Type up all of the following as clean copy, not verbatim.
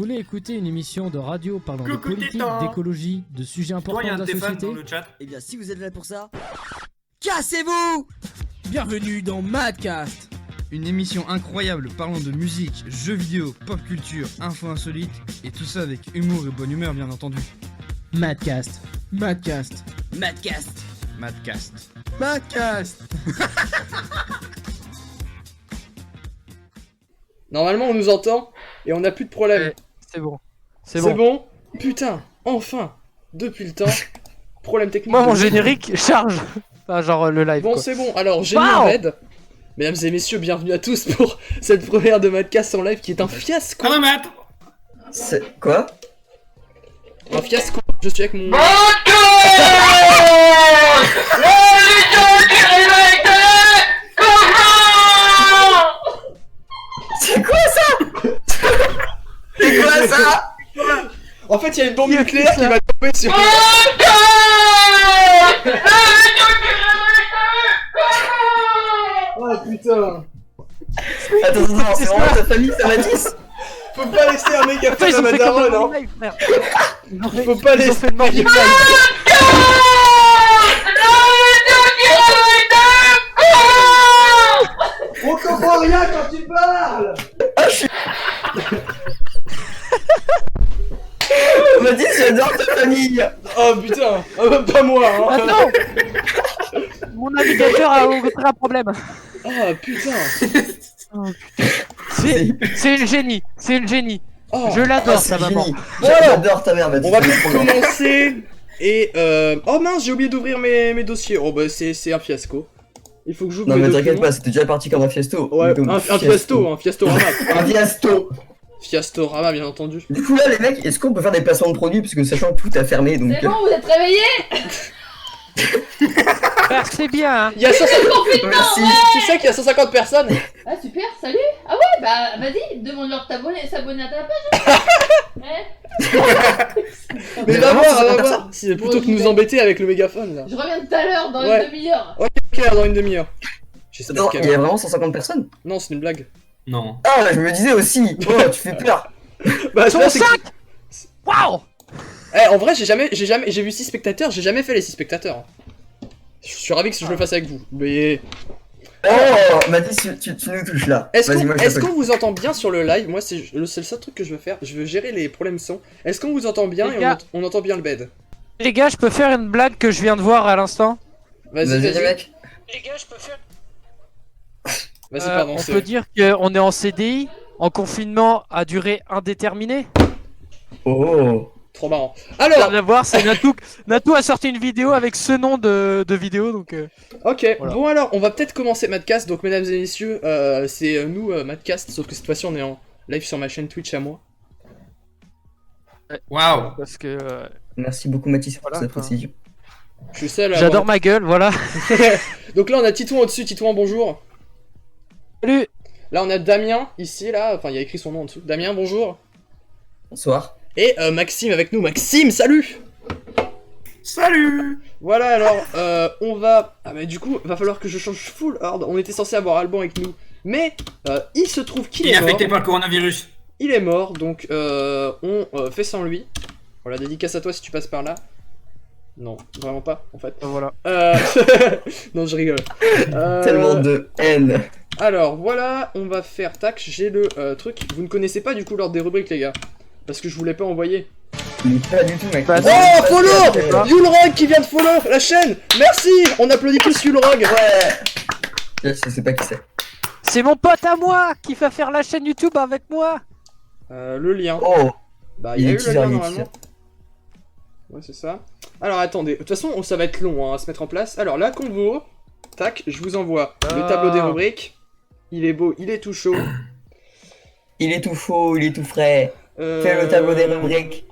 voulez écouter une émission de radio parlant de politique, d'écologie, de sujets importants de la société? Eh bien, si vous êtes là pour ça, cassez-vous! Bienvenue dans Madcast, une émission incroyable parlant de musique, jeux vidéo, pop culture, infos insolites, et tout ça avec humour et bonne humeur bien entendu. Madcast. Madcast, Madcast. Madcast. Madcast. Normalement on nous entend et on n'a plus de problème. C'est bon. C'est bon. Putain, enfin, depuis le temps. Problème technique. Moi, mon générique charge. Enfin, genre le live. Bon, quoi. c'est bon. Alors, j'ai mis en raid. Mesdames et messieurs, bienvenue à tous pour cette première de Madcast en live qui est un fiasco. Ah non, mais attends. C'est quoi? Un fiasco. Je suis avec mon. C'est quoi ça? C'est quoi ça? En fait, il y a une bombe nucléaire qui va tomber sur. Oh putain. Attends, c'est vraiment ta famille, ça m'a dit? Faut pas laisser un mégaphone Ils à ont ma fait comme daronne, dans hein. le live, frère. Faut pas Ils ont laisser fait le mort du live. On comprend rien quand tu parles. On m'a dit, j'adore ta famille. Oh putain. Pas moi, hein. Attends. Mon navigateur a rencontré un problème. Oh putain. C'est une génie. C'est une génie. Oh. Je l'adore, C'est sa maman. génie. Bon, alors, J'adore ta mère, on va peut-être commencer. Et oh mince, j'ai oublié d'ouvrir mes dossiers. Oh bah c'est un fiasco. Il faut que j'ouvre Non mes mais documents. t'inquiète pas, c'était déjà parti comme un fiesto. Ouais, Comme un fiasto, un fiastorama. Un fiasto. Fiastorama, bien entendu. Du coup là les mecs, est-ce qu'on peut faire des placements de produits parce que sachant que tout a fermé donc. C'est bon, vous êtes réveillés? Frère, c'est bien. Hein. Il y a 150... Merci. Tu sais qu'il y a 150 personnes. Ah super, salut. Ah ouais, bah vas-y, demande-leur de s'abonner à ta page. Ouais. Mais va voir. Si, plutôt que de nous embêter avec le mégaphone là. Je reviens tout à l'heure, dans Ouais. une demi-heure. Ok, dans une demi-heure. J'espère Attends, qu'elle il y a vraiment 150 personnes? Non, c'est une blague. Non. Ah je me disais aussi. Oh tu fais peur. Bah, Sont là, c'est que- 5. Waouh. Eh, en vrai, j'ai vu 6 spectateurs, j'ai jamais fait les 6 spectateurs. Je suis ravi que je le fasse avec vous. Mais Oh Mathis, tu nous touches là. est-ce Vas-y, qu'on moi je t'appelle. vous entend bien sur le live? Moi, c'est le seul truc que je veux faire. Je veux gérer les problèmes son. Est-ce qu'on vous entend bien Les et gars. on entend bien le bed? Les gars, je peux faire une blague que je viens de voir à l'instant. Vas-y, les vas-y. mecs. Les gars, je peux faire. Vas-y, pardon. On c'est- peut dire qu'on est en CDI, en confinement à durée indéterminée. Oh. Trop marrant. Alors, Rien à voir, c'est Natou. Natou a sorti une vidéo avec ce nom de vidéo, donc. ok. Voilà. Bon, alors, on va peut-être commencer Madcast. Donc, mesdames et messieurs, c'est nous, Madcast. Sauf que cette fois-ci, on est en live sur ma chaîne Twitch à moi. Waouh. Parce que Merci beaucoup Mathis pour Voilà, cette enfin. précision. Je suis seul à j'adore ma gueule, voilà. Donc là, on a Titouan au-dessus. Titouan, bonjour. Salut. Là, on a Damien, ici, là. Enfin, il y a écrit son nom en dessous. Damien, bonjour. Bonsoir. Et Maxime avec nous. Maxime, salut! Salut. Voilà, alors, on va... Ah, mais du coup, va falloir que je change full ordre. On était censé avoir Alban avec nous. Mais, il se trouve qu'il Il est est mort. affecté par le coronavirus. Il est mort, donc on fait sans lui. Voilà, dédicace à toi si tu passes par là. Non, vraiment pas, en fait. Voilà. Non, je rigole. Tellement de haine. Alors, voilà, on va faire... Tac, j'ai le truc. Vous ne connaissez pas, du coup, l'ordre des rubriques, les gars. Parce que je vous l'ai pas envoyé. Mais pas du tout mec. Bah, Oh, follow! pas. Yulrog qui vient de follow la chaîne! Merci! On applaudit tous Yulrog! Ouais. Je sais pas qui c'est. C'est mon pote à moi qui va faire la chaîne YouTube avec moi. Le lien. Oh. Bah, il y a Il est eu le teaser, lien il est normalement. Ouais, c'est ça. Alors, attendez. De toute façon, ça va être long hein, à se mettre en place. Alors, la convo. Tac, je vous envoie le tableau des rubriques. Il est beau, il est tout chaud. Il est tout chaud, il est tout frais. Fais le tableau des rubriques.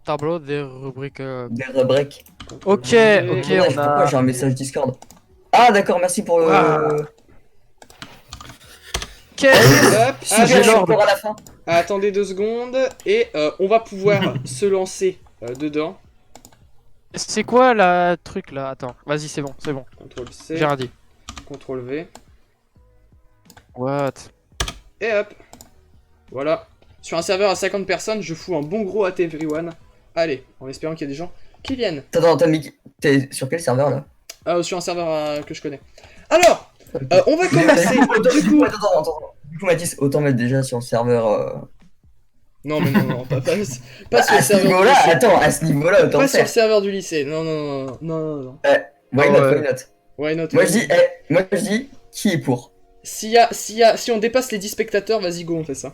Tableau des rubriques. Des rubriques. Ok, Et- ok, Ouais, on pourquoi a. j'ai un message Discord. Ah d'accord, merci pour le... Ok. Hop, Super, je suis l'ordre. encore à la fin. attendez 2 secondes. Et on va pouvoir se lancer dedans. C'est quoi la truc là? Attends, vas-y, c'est bon, c'est bon. CTRL C, J'ai rien dit. CTRL V. What? Et hop. Voilà. Sur un serveur à 50 personnes, je fous un bon gros at everyone. Allez, en espérant qu'il y a des gens qui viennent. Attends, Mickey, t'es sur quel serveur là? Sur un serveur que je connais. Alors, on va commencer. Du coup, Attends. Du coup, Mathis, autant mettre déjà sur le serveur. non, mais non, pas sur le À ce serveur du niveau-là, lycée. attends, à ce niveau-là, autant Pas le sur le faire. serveur du lycée. Non. Why not, why not? Why not? Moi je dis, qui est pour? Si on dépasse les 10 spectateurs, vas-y, go, on fait ça.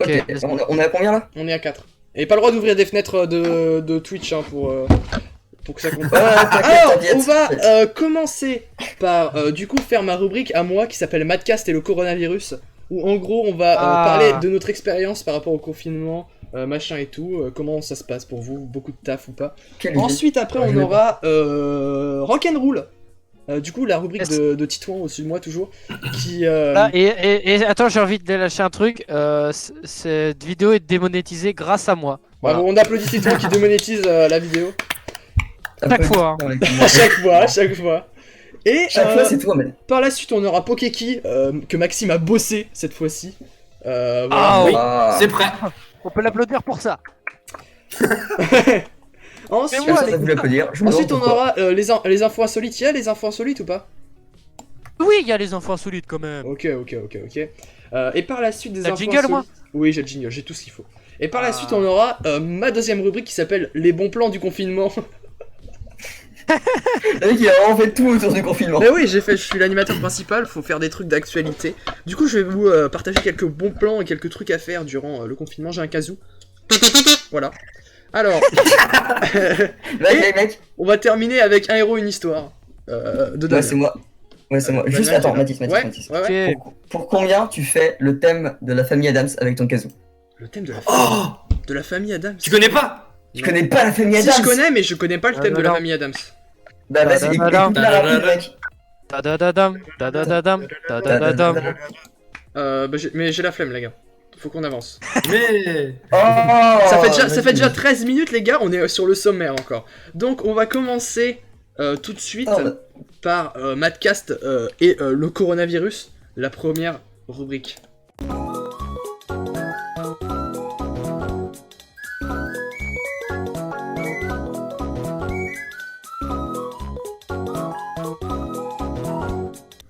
Ok, let's on est à combien là? On est à 4. Et pas le droit d'ouvrir des fenêtres de Twitch hein, pour que ça compte. Ouais, Alors, t'inquiète. on va commencer par du coup faire ma rubrique à moi qui s'appelle Madcast et le coronavirus. Où en gros on va parler de notre expérience par rapport au confinement, machin et tout, comment ça se passe pour vous, beaucoup de taf ou pas. Quelle Ensuite après on aura Rock'n'Roll. Du coup la rubrique Yes. de Titouan au-dessus de moi toujours. Qui Là, et attends, j'ai envie de lâcher un truc. Cette vidéo est démonétisée grâce à moi. Voilà. on applaudit Titouan qui démonétise la vidéo. Chaque fois. à chaque fois. Et Chaque fois, c'est toi, mais. par la suite, on aura Pokeki, que Maxime a bossé cette fois-ci. Voilà. Ah oui. C'est prêt. On peut l'applaudir pour ça. Ensuite, Mais moi, Ça vous l'applaudir. Je me ensuite, demande on pourquoi. aura les infos insolites. Il y a les infos insolites ou pas? Oui, il y a les enfants insolites quand même. Ok. Et par la suite, des T'as le infos jingle, insolites. moi Oui, j'ai le jingle, j'ai tout ce qu'il faut. Et par la suite, on aura ma deuxième rubrique qui s'appelle Les bons plans du confinement. Le mec, il a vraiment fait tout autour du confinement. Mais oui, je suis l'animateur principal, faut faire des trucs d'actualité. Du coup, je vais vous partager quelques bons plans et quelques trucs à faire durant le confinement. J'ai un casou. Voilà. Alors, Mec, on va terminer avec un héros, une histoire. De ouais, Damien. c'est moi. Ouais, c'est moi. Damien Juste, qui est attends, là. Mathis. Ouais. Ok. Pour combien tu fais le thème de la famille Adams avec ton casou? Le thème de la Oh, de la famille Adams. tu connais pas? Tu connais pas la famille Si Adams? je connais, mais je connais pas le thème de la non. famille Adams. Bah, vas-y, écoute Tadadadam. la rapide, mec. Tadadadam, tadadadam, tadadadam. Mais j'ai la flemme, les gars. Faut qu'on avance. Mais. Oh, Ça fait déjà 13 minutes, les gars. On est sur le sommaire encore. Donc, on va commencer tout de suite Oh, bah. par Madcast et le coronavirus, la première rubrique.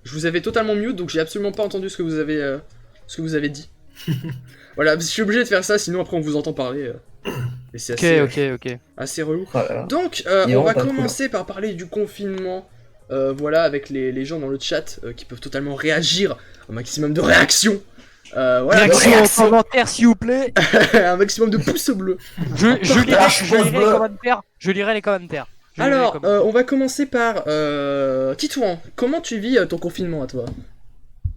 Je vous avais totalement mute, donc j'ai absolument pas entendu ce que vous avez dit. Voilà, je suis obligé de faire ça, sinon après on vous entend parler. Et c'est Ok. assez relou. Oh là là. Donc, Il est on vraiment va pas cool, commencer par parler du confinement. Voilà, avec les gens dans le chat qui peuvent totalement réagir. Un maximum de réactions. Voilà, Réaction en commentaire, s'il vous plaît. un maximum de pouces bleus. Je lirai les bleu. commentaires. Je lirai les commentaires. Alors, on va commencer par Titouan. Comment tu vis ton confinement à toi?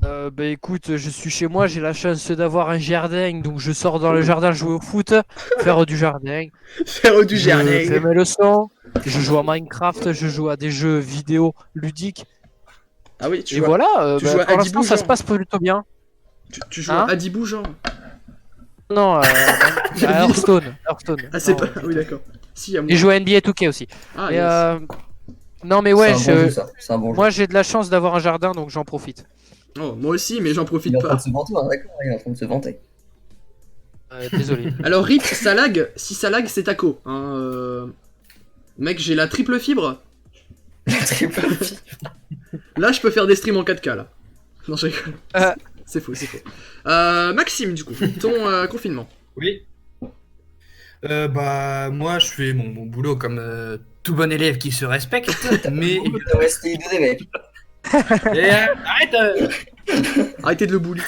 Bah écoute, je suis chez moi, j'ai la chance d'avoir un jardin, donc je sors dans le jardin jouer au foot, faire du jardin. Faire du Je jardin. fais mes leçons, je joue à Minecraft, je joue à des jeux vidéo ludiques. Ah oui, tu Et joues, voilà, tu bah, joues à pour Adibou, l'instant ça se genre passe plutôt bien. tu joues Hein à Adibou, genre? Non, à Hearthstone. Ah, c'est Non, pas. Oui, d'accord. Si, à moi. Et je joue à NBA 2K aussi. Ah, Et, yes. non mais ouais, C'est un bon jeu, ça. C'est un bon jeu. moi j'ai de la chance d'avoir un jardin, donc j'en profite. Oh, moi aussi, mais j'en Il profite est en train pas. de se vanter, hein, d'accord, il est en train de se vanter. Désolé. Alors, RIP, ça lag. Si ça lag, c'est taco. Hein, Mec, j'ai la triple fibre. Là, je peux faire des streams en 4K, là. Non, je rigole. C'est faux. Maxime, du coup, ton confinement. Oui. Bah, moi, je fais mon boulot comme tout bon élève qui se respecte, mais. Il doit rester idée, mec. Et, arrête Arrêtez de le bully.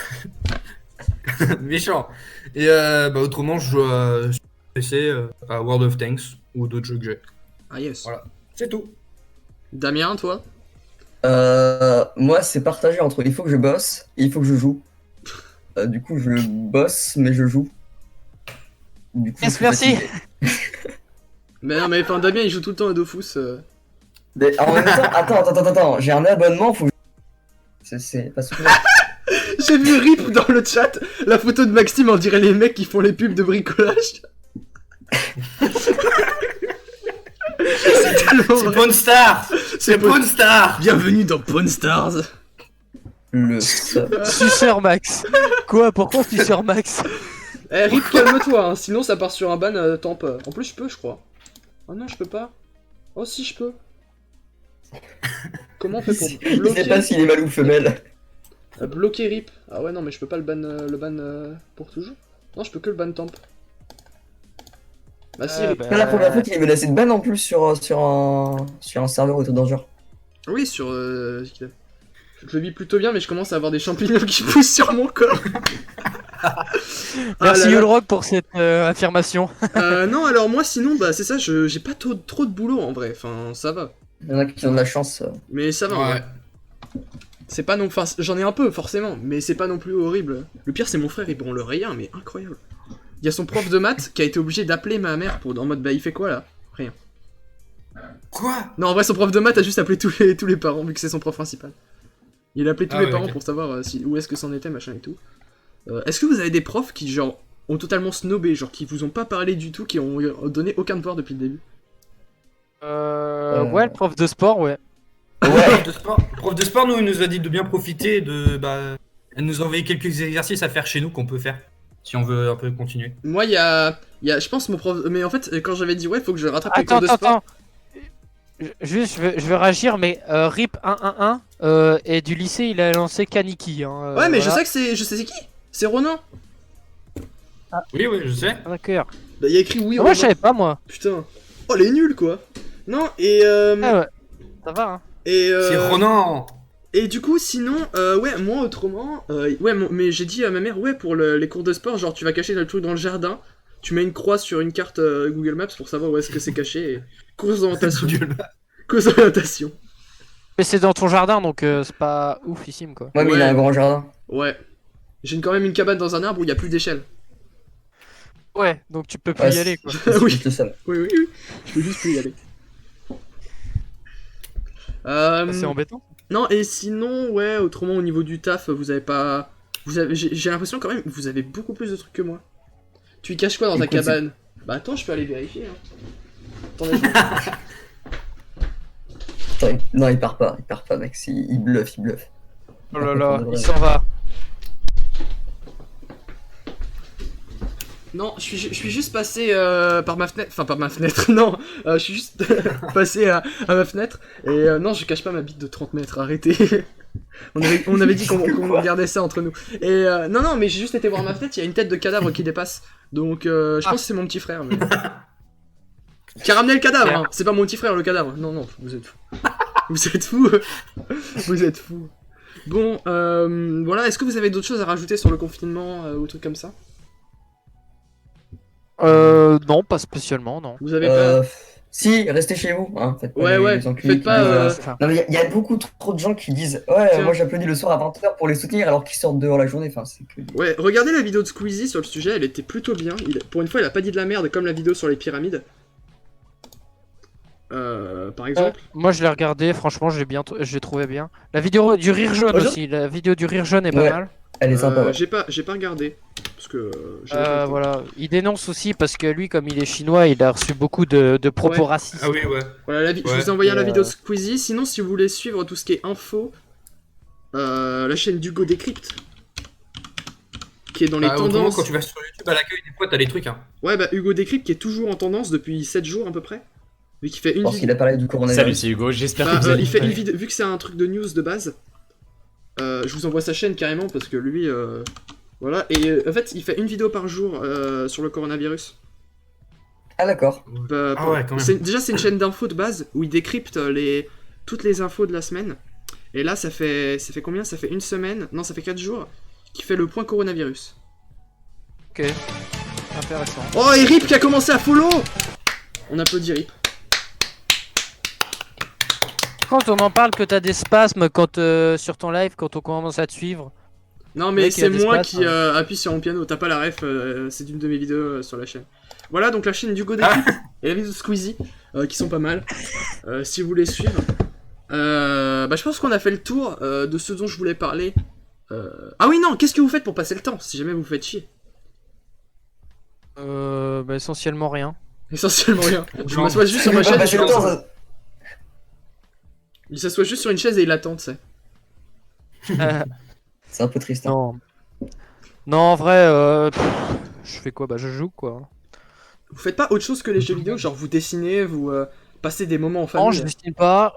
Méchant. Et bah, autrement, je joue sur PC à World of Tanks ou d'autres jeux que j'ai. Ah, yes. Voilà. C'est tout. Damien, toi? Moi, c'est partagé entre il faut que je bosse et il faut que je joue. Du coup, je bosse, mais je joue. Du coup, Yes, je suis merci. fatigué. Mais non, mais enfin, Damien, il joue tout le temps à Dofus. Mais en même temps, attends, j'ai un abonnement, faut que c'est pas suffisant. J'ai vu RIP dans le chat la photo de Maxime, on dirait les mecs qui font les pubs de bricolage. C'est tellement C'est vrai. Pawn Star. C'est Pawn- Pawn Star. Bienvenue dans Pawn Stars. Le Suceur Max. Quoi? Pourquoi Suceur Max? Eh, Rip, calme-toi, hein, sinon ça part sur un ban temp. En plus, je peux, je crois. Oh non, je peux pas. Oh si, je peux. Comment on fait pour Il sait bloquer pas s'il est mâle ou femelle. bloquer Rip? Ah ouais, non, mais je peux pas le ban pour toujours. Non, je peux que le ban temp. Bah si, Rip. bah, C'est la première fois qu'il est menacé de ban en plus sur un serveur auto danger. Oui, sur... je le vis plutôt bien, mais je commence à avoir des champignons qui poussent sur mon corps. Merci Ah là là. Yulrock pour cette affirmation. Non, alors moi, sinon, bah c'est ça, j'ai pas trop de boulot en vrai. Enfin, ça va. Il y en a qui ont de la chance. Mais ça va en Ouais. vrai. C'est pas non... Enfin, j'en ai un peu, forcément, mais c'est pas non plus horrible. Le pire, c'est mon frère, il branle rien, mais incroyable. Il y a son prof de maths qui a été obligé d'appeler ma mère pour en mode, bah il fait quoi là? Rien. Quoi? Non, en vrai, son prof de maths a juste appelé tous les parents, vu que c'est son prof principal. Il a appelé tous Ah les ouais, parents ok. pour savoir où est-ce que c'en était, machin et tout. Est-ce que vous avez des profs qui, genre, ont totalement snobé, genre, qui vous ont pas parlé du tout, qui ont donné aucun devoir depuis le début? Ouais, le prof de sport, ouais. Ouais. Prof de sport, nous, il nous a dit de bien profiter, elle nous a envoyé quelques exercices à faire chez nous qu'on peut faire. Si on veut un peu continuer. Moi, je pense, mon prof... Mais en fait, quand j'avais dit, ouais, faut que je rattrape les Attends, cours de sport... attends. Juste, je vais réagir, mais RIP 111 et du lycée, il a lancé Kaniki. Hein, Ouais, mais voilà. je sais que c'est... Je sais c'est qui? C'est Ronan. Oui, je sais. Ah, d'accord. Bah, il y a écrit oui, Moi, Ronan. je savais pas, moi. Putain. Oh, les nuls, quoi. Non, et... Ah ouais, ça va, hein. Et, C'est Ronan. et du coup, sinon, ouais, moi, autrement... ouais, mais j'ai dit à ma mère, ouais, pour les cours de sport, genre, tu vas cacher le truc dans le jardin, tu mets une croix sur une carte Google Maps pour savoir où est-ce que c'est caché, et... Cours d'orientation. Cours d'orientation. Mais c'est dans ton jardin, donc c'est pas oufissime, quoi. Ouais, mais il a un grand jardin. Ouais. J'ai quand même une cabane dans un arbre où il y a plus d'échelle. Ouais, donc tu peux plus Ouais, y aller, quoi. c'est Oui. juste ça. Oui, je peux juste plus y aller. C'est embêtant. Non, et sinon, ouais, autrement, au niveau du taf, vous avez pas... J'ai l'impression quand même que vous avez beaucoup plus de trucs que moi. Tu y caches quoi dans ta Écoute, cabane? Bah attends, je peux aller vérifier. Hein. Attendez, Attends, non, il part pas, mec. Il bluffe. Oh là là, il s'en va. Non, je suis juste passé par ma fenêtre. Enfin, par ma fenêtre, non. Je suis juste passé à ma fenêtre. Et non, je cache pas ma bite de 30 mètres, arrêtez. on avait dit qu'on regardait ça entre nous. Et non, mais j'ai juste été voir ma fenêtre, il y a une tête de cadavre qui dépasse. Donc, je pense que c'est mon petit frère. Mais... qui a ramené le cadavre, hein. C'est pas mon petit frère le cadavre. Non, vous êtes fous. Vous êtes fous. Vous êtes fous. Bon, voilà, est-ce que vous avez d'autres choses à rajouter sur le confinement ou trucs comme ça? Non, pas spécialement, non. Vous avez pas... Si, restez chez vous, hein. Faites pas Ouais, les enculés faites qui pas... disent, Non, mais il y a beaucoup trop de gens qui disent ouais, Tiens. moi j'applaudis le soir à 20h pour les soutenir alors qu'ils sortent dehors la journée. Enfin, c'est que. Ouais, regardez la vidéo de Squeezie sur le sujet, elle était plutôt bien. Pour une fois, il a pas dit de la merde comme la vidéo sur les pyramides. Par exemple. Moi, je l'ai regardé, franchement, je l'ai trouvé bien. La vidéo du rire jaune aussi, la vidéo du rire jaune est pas Ouais. mal. Elle est sympa, ouais. J'ai pas regardé. Parce que... j'ai pas le temps. Voilà, il dénonce aussi parce que lui, comme il est chinois, il a reçu beaucoup de propos Ouais. racistes. Ah oui, ouais. Voilà, je Ouais. vous ai envoyé la Et, vidéo de Squeezie. Sinon, si vous voulez suivre tout ce qui est info, la chaîne d'Hugo Décrypte, qui est dans les Autrement, tendances. quand tu vas sur YouTube à l'accueil, des fois, t'as les trucs, hein. Ouais, bah Hugo Décrypte qui est toujours en tendance depuis 7 jours à peu près. Vu qu'il fait une Parce vidéo. qu'il a parlé du Salut, coronavirus. c'est Hugo, j'espère Bah, que vous allez il fait bien. une vidéo, vu que c'est un truc de news de base, je vous envoie sa chaîne carrément parce que lui, voilà, et en fait il fait une vidéo par jour sur le coronavirus. Ah, d'accord. Ah ouais, quand même. Déjà c'est une chaîne d'infos de base où il décrypte toutes les infos de la semaine. Et là ça fait combien? Ça fait une semaine, non ça fait 4 jours, qu'il fait le point coronavirus. Ok, intéressant. Oh et Rip qui a commencé à follow. On applaudit Rip. Quand on en parle que t'as des spasmes quand sur ton live, quand on commence à te suivre. Non mais Mec, il y c'est a des moi spasmes, qui appuie sur mon piano, t'as pas la ref, c'est d'une de mes vidéos sur la chaîne. Voilà donc la chaîne d'Hugo Décrypte et la vidéo de Squeezie qui sont pas mal, si vous voulez suivre. Bah je pense qu'on a fait le tour de ce dont je voulais parler. Ah oui non, qu'est-ce que vous faites pour passer le temps si jamais vous faites chier? Bah, essentiellement rien. Essentiellement rien. Je Non. m'assois juste sur Il ma va chaise et passer je le temps, lance. ça- Il s'assoit juste sur une chaise et il attend, tu sais. C'est un peu triste. Hein. Non. Non, en vrai, je fais quoi? Bah je joue quoi. Vous faites pas autre chose que les jeux vidéo, genre vous dessinez, vous passez des moments en Non, famille? je dessine pas,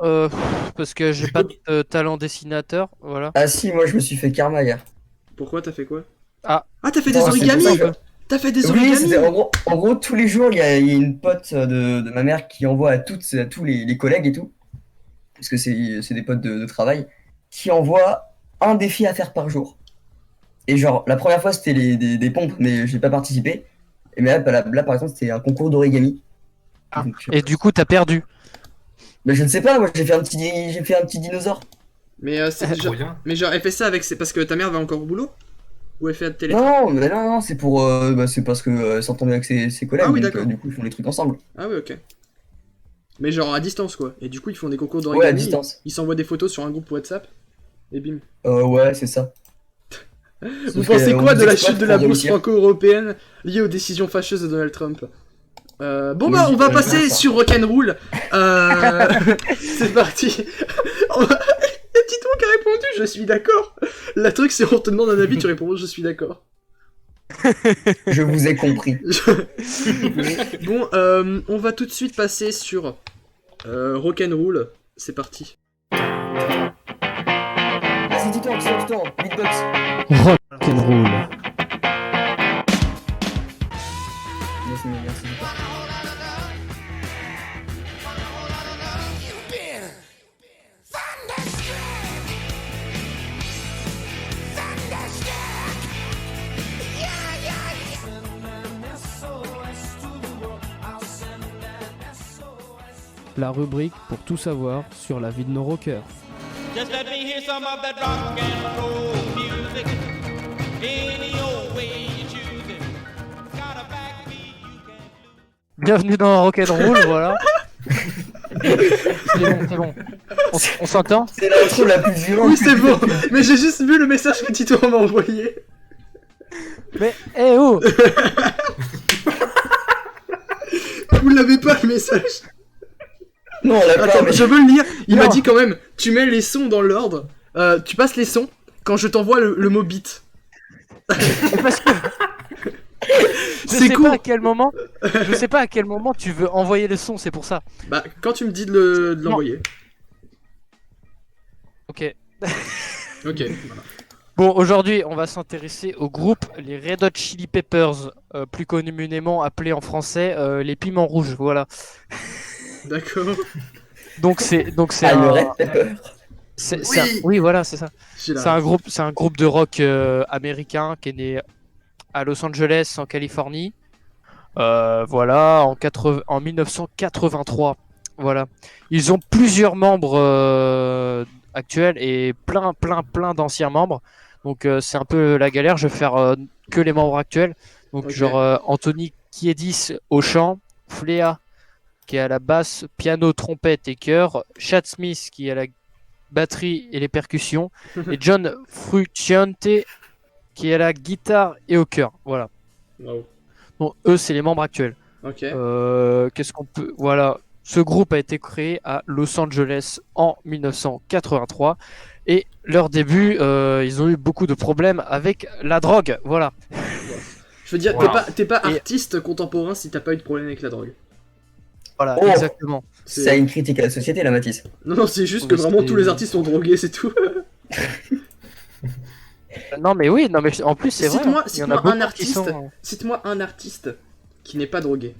parce que j'ai pas de talent dessinateur, voilà. Ah si, moi je me suis fait karma hier. Pourquoi t'as fait quoi? Ah. T'as fait des Non, c'est pour origamis? ça que- T'as fait des Oui, origamis? c'était en gros, tous les jours, il y a une pote de ma mère qui envoie à tous les collègues et tout, parce que c'est des potes de travail, qui envoie un défi à faire par jour. Et genre, la première fois, c'était des pompes, mais j'ai pas participé. Et mais là, par exemple, c'était un concours d'origami. Ah. Donc, Et du coup, t'as perdu. mais je ne sais pas, moi, j'ai fait un petit dinosaure. Mais c'est Trop bien. mais genre elle fait ça avec c'est parce que ta mère va encore au boulot? Ou elle fait de télé? Non, mais non, c'est pour, c'est parce que s'entend bien avec ses collègues, Ah oui, donc d'accord. du coup, ils font les trucs ensemble. Ah ouais, ok. Mais genre à distance quoi. Et du coup ils font des concours Ouais, à d'origami. distance. Ils s'envoient des photos sur un groupe WhatsApp. Et bim. Ouais, c'est ça. Vous Sauf pensez que, quoi on de nous la exploite chute de la pour bourse réussir. franco-européenne liée aux décisions fâcheuses de Donald Trump? Bon Oui, bah on va oui, passer oui. sur Rock'n'Roll. C'est parti. Et Tito qui a répondu je suis d'accord. La truc c'est on te demande un avis, tu réponds je suis d'accord. Je vous ai compris. Bon on va tout de suite passer sur Rock'n'Roll. C'est parti. Vas-y, Tito, beatbox. Rock'n'roll. Merci, Tito. La rubrique pour tout savoir sur la vie de nos rockers. Just let me hear some of that rock and roll music. Any old way you choose it. Got a backbeat you can lose. Bienvenue dans Rock'n'Roll, voilà. C'est bon. On s'entend? C'est l'intro la plus violente. Oui c'est bon. Mais j'ai juste vu le message que Tito m'a envoyé. Mais, eh oh! Vous l'avez pas le message? Non, on l'a pas, Attends, mais je veux le lire. Il Non. m'a dit quand même, tu mets les sons dans l'ordre. Tu passes les sons quand je t'envoie le mot beat. Parce que C'est je sais court. pas à quel moment tu veux envoyer le son, c'est pour ça. Bah, quand tu me dis de l'envoyer. Ok. Ok, voilà. Bon, aujourd'hui, on va s'intéresser au groupe les Red Hot Chili Peppers, plus communément appelés en français les Piments Rouges, voilà. D'accord. Donc c'est Ah, le un- Red Pepper. oui, voilà, c'est ça. J'ai la- C'est un groupe de rock américain qui est né à Los Angeles, en Californie. Voilà, en 1983. Voilà. Ils ont plusieurs membres actuels et plein d'anciens membres. Donc c'est un peu la galère. Je vais faire que les membres actuels. Donc Ok. genre Anthony Kiedis au chant, Flea qui est à la basse, piano, trompette et chœur, Chad Smith qui est à la batterie et les percussions, et John Frusciante qui est à la guitare et au chœur. Voilà. Wow. Bon, eux, c'est les membres actuels. Ok. Qu'est-ce qu'on peut. Voilà. Ce groupe a été créé à Los Angeles en 1983. Et leur début, ils ont eu beaucoup de problèmes avec la drogue. Voilà. Je veux dire, Wow. t'es pas Et- artiste contemporain si t'as pas eu de problème avec la drogue. Voilà, Oh. exactement. C'est une critique à la société, la Matisse. Non, c'est juste que Oui, vraiment c'est- tous les artistes sont drogués, c'est tout. Non, mais oui, non, mais en plus, c'est vrai. Cite-moi- hein. Il y en cite-moi a beaucoup un artiste. qui sont. Cite-moi un artiste qui n'est pas drogué.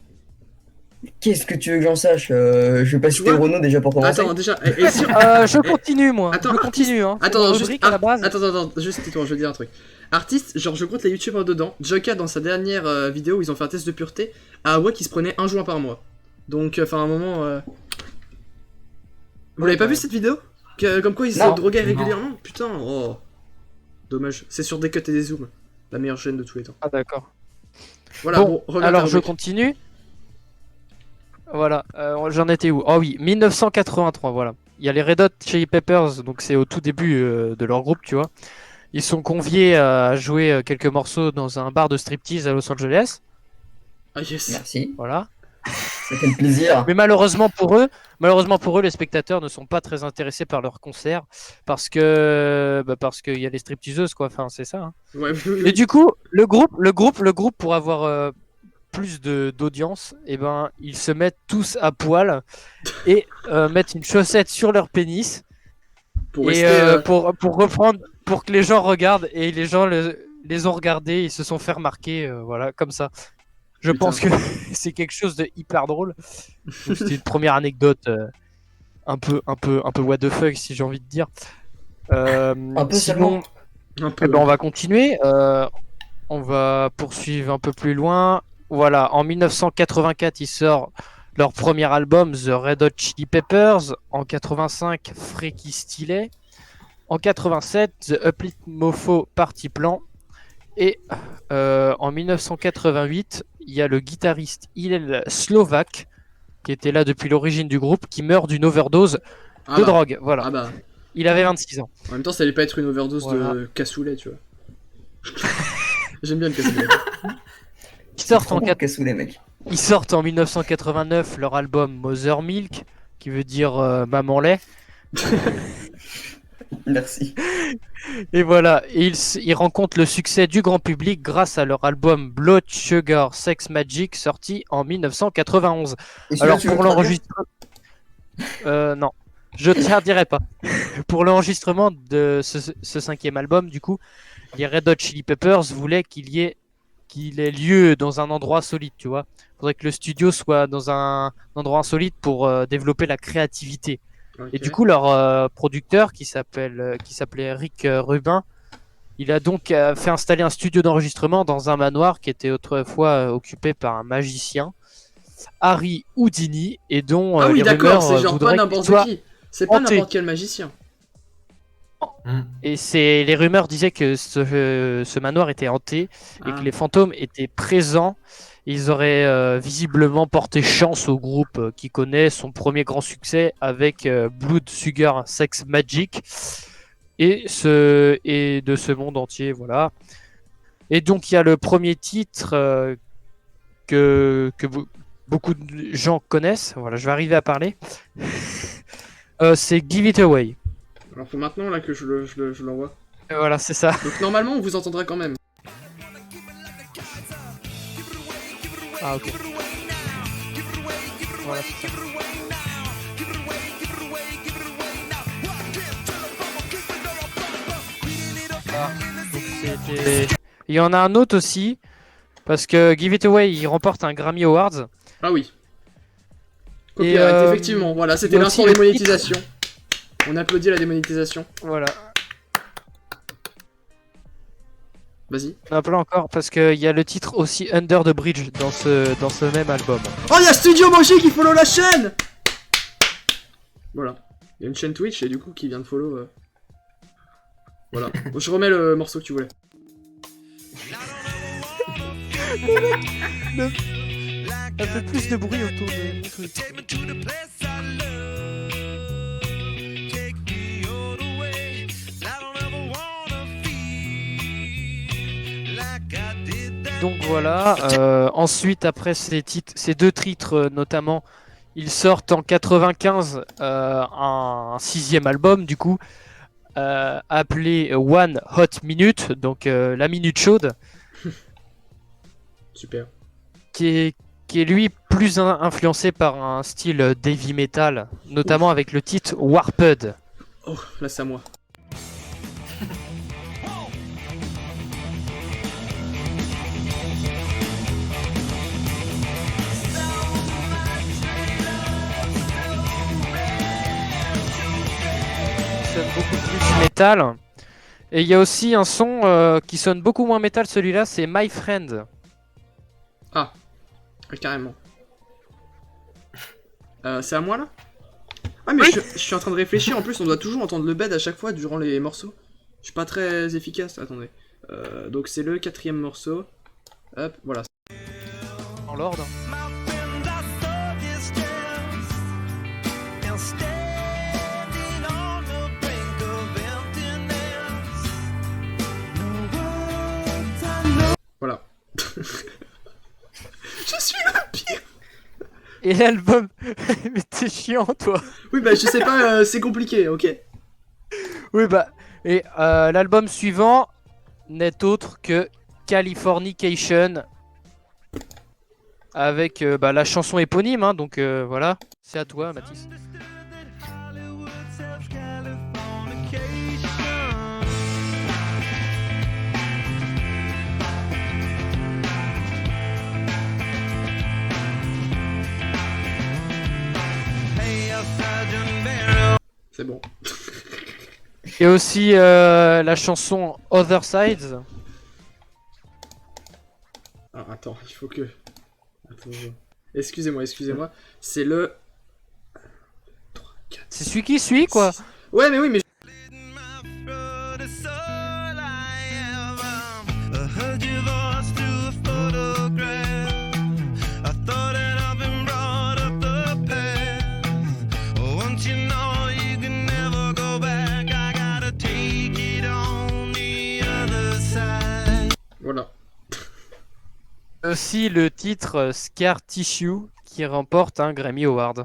Qu'est-ce que tu veux que j'en sache? Je vais pas citer vois Renault déjà pour commencer. Attends, déjà, et si- Je continue, moi. Attends, je continue, hein. C'est Attends, ma juste, rubrique à la base. attends, juste tais-toi, je veux dire un truc. Artiste, genre je compte les youtubeurs dedans. Joker dans sa dernière vidéo où ils ont fait un test de pureté a avoué qu'il se prenait un joint par mois. Donc, enfin, à un moment. Vous l'avez pas vu cette vidéo comme quoi ils Non. se droguaient Non. régulièrement? Putain, oh. Dommage. C'est sur Des Cuts et des Zooms. La meilleure chaîne de tous les temps. Ah, d'accord. Voilà, Bon, bon, reviens à ta alors je rubrique. continue. Voilà, j'en étais où? Ah oui, 1983, voilà. Il y a les Red Hot Chili Peppers, donc c'est au tout début de leur groupe, tu vois. Ils sont conviés à jouer quelques morceaux dans un bar de striptease à Los Angeles, Ah yes. Merci. voilà. Ça fait plaisir. Mais malheureusement pour eux, les spectateurs ne sont pas très intéressés par leur concert parce qu'il y a les stripteaseuses quoi. Enfin, c'est ça. Hein. Ouais, Et du coup, le groupe pour avoir plus d'audience, et ben ils se mettent tous à poil et mettent une chaussette sur leur pénis pour et rester. pour reprendre, pour que les gens regardent et les gens les ont regardés, ils se sont fait remarquer, voilà, comme ça. Je Putain. pense que c'est quelque chose de hyper drôle. Donc, c'était une première anecdote un peu what the fuck si j'ai envie de dire. Un peu Sinon, Un peu. eh ben, on va continuer. On va poursuivre un peu plus loin. Voilà, en 1984, ils sortent leur premier album, The Red Hot Chili Peppers. En 85, Freaky Stylé. En 87, The Uplift Mofo Party Plan. Et en 1988, il y a le guitariste Hillel Slovak, qui était là depuis l'origine du groupe, qui meurt d'une overdose Ah de bah. drogue. Voilà. Ah bah. Il avait 26 ans. En même temps, ça allait pas être une overdose Voilà. de cassoulet, tu vois. J'aime bien le cassoulet. Ils sortent en 1989 leur album Mother Milk, qui veut dire maman lait. Merci. Et voilà, et ils rencontrent le succès du grand public grâce à leur album Blood Sugar Sex Magic, sorti en 1991. Et Alors tu veux pour le traduire l'enregistrement, non, je ne traduirai pas. Pour l'enregistrement de ce cinquième album, du coup, les Red Hot Chili Peppers voulaient qu'il ait lieu dans un endroit solide, tu vois. Il faudrait que le studio soit dans un endroit insolite pour développer la créativité. Ok. Et du coup, leur producteur, qui s'appelait Rick Rubin, il a donc fait installer un studio d'enregistrement dans un manoir qui était autrefois occupé par un magicien, Harry Houdini, et dont Ah oui, les d'accord, rumeurs c'est genre pas voudraient qu'il n'importe soit qui. C'est pas hanté. n'importe quel magicien. Et les rumeurs disaient que ce manoir était hanté et Ah. que les fantômes étaient présents. Ils auraient visiblement porté chance au groupe qui connaît son premier grand succès avec Blood Sugar Sex Magic et de ce monde entier, voilà. Et donc il y a le premier titre que beaucoup de gens connaissent. Voilà, je vais arriver à parler. C'est Give It Away. Alors faut maintenant là que je l'envoie. Et voilà, c'est ça. Donc normalement on vous entendra quand même. Ah ok. Voilà, c'est ça. Ah, donc il y en a un autre aussi, parce que Give It Away, il remporte un Grammy Awards. Ah oui. Et, Copyright, effectivement. Voilà, c'était il y a l'instant aussi le démonétisation. On applaudit la démonétisation. Voilà. Vas-y. Un peu encore, parce qu'il y a le titre aussi Under the Bridge dans ce même album. Oh, il y a Studio Moshi qui follow la chaîne. Voilà. Il y a une chaîne Twitch et du coup qui vient de follow. Voilà. Bon, je remets le morceau que tu voulais. Un peu plus de bruit autour de mon truc. Donc voilà, ensuite après ces deux titres notamment, ils sortent en 95 un sixième album du coup, appelé One Hot Minute, donc la minute chaude. Super. Qui est lui plus influencé par un style heavy metal, notamment avec le titre Warped. Oh, là c'est à moi. Sonne beaucoup plus métal. Et il y a aussi un son qui sonne beaucoup moins métal, celui-là, c'est My Friend. Ah, carrément. C'est à moi là? Ah mais je suis en train de réfléchir, en plus on doit toujours entendre le bed à chaque fois durant les morceaux. Je suis pas très efficace, attendez. Donc c'est le quatrième morceau. Hop, voilà. En l'ordre. Voilà. Je suis le pire. Et l'album... Mais t'es chiant, toi. Oui, bah, je sais pas, c'est compliqué, ok. Oui, bah... Et l'album suivant n'est autre que Californication. Avec bah, la chanson éponyme, hein, donc voilà. C'est à toi, Mathis. C'est bon. Et aussi la chanson Other Sides. Ah, attends, il faut que... Attends. Excusez-moi. C'est le... 3, 4... C'est celui qui suit, quoi. Ouais, mais oui, mais... Voilà. Aussi le titre Scar Tissue qui remporte un Grammy Award.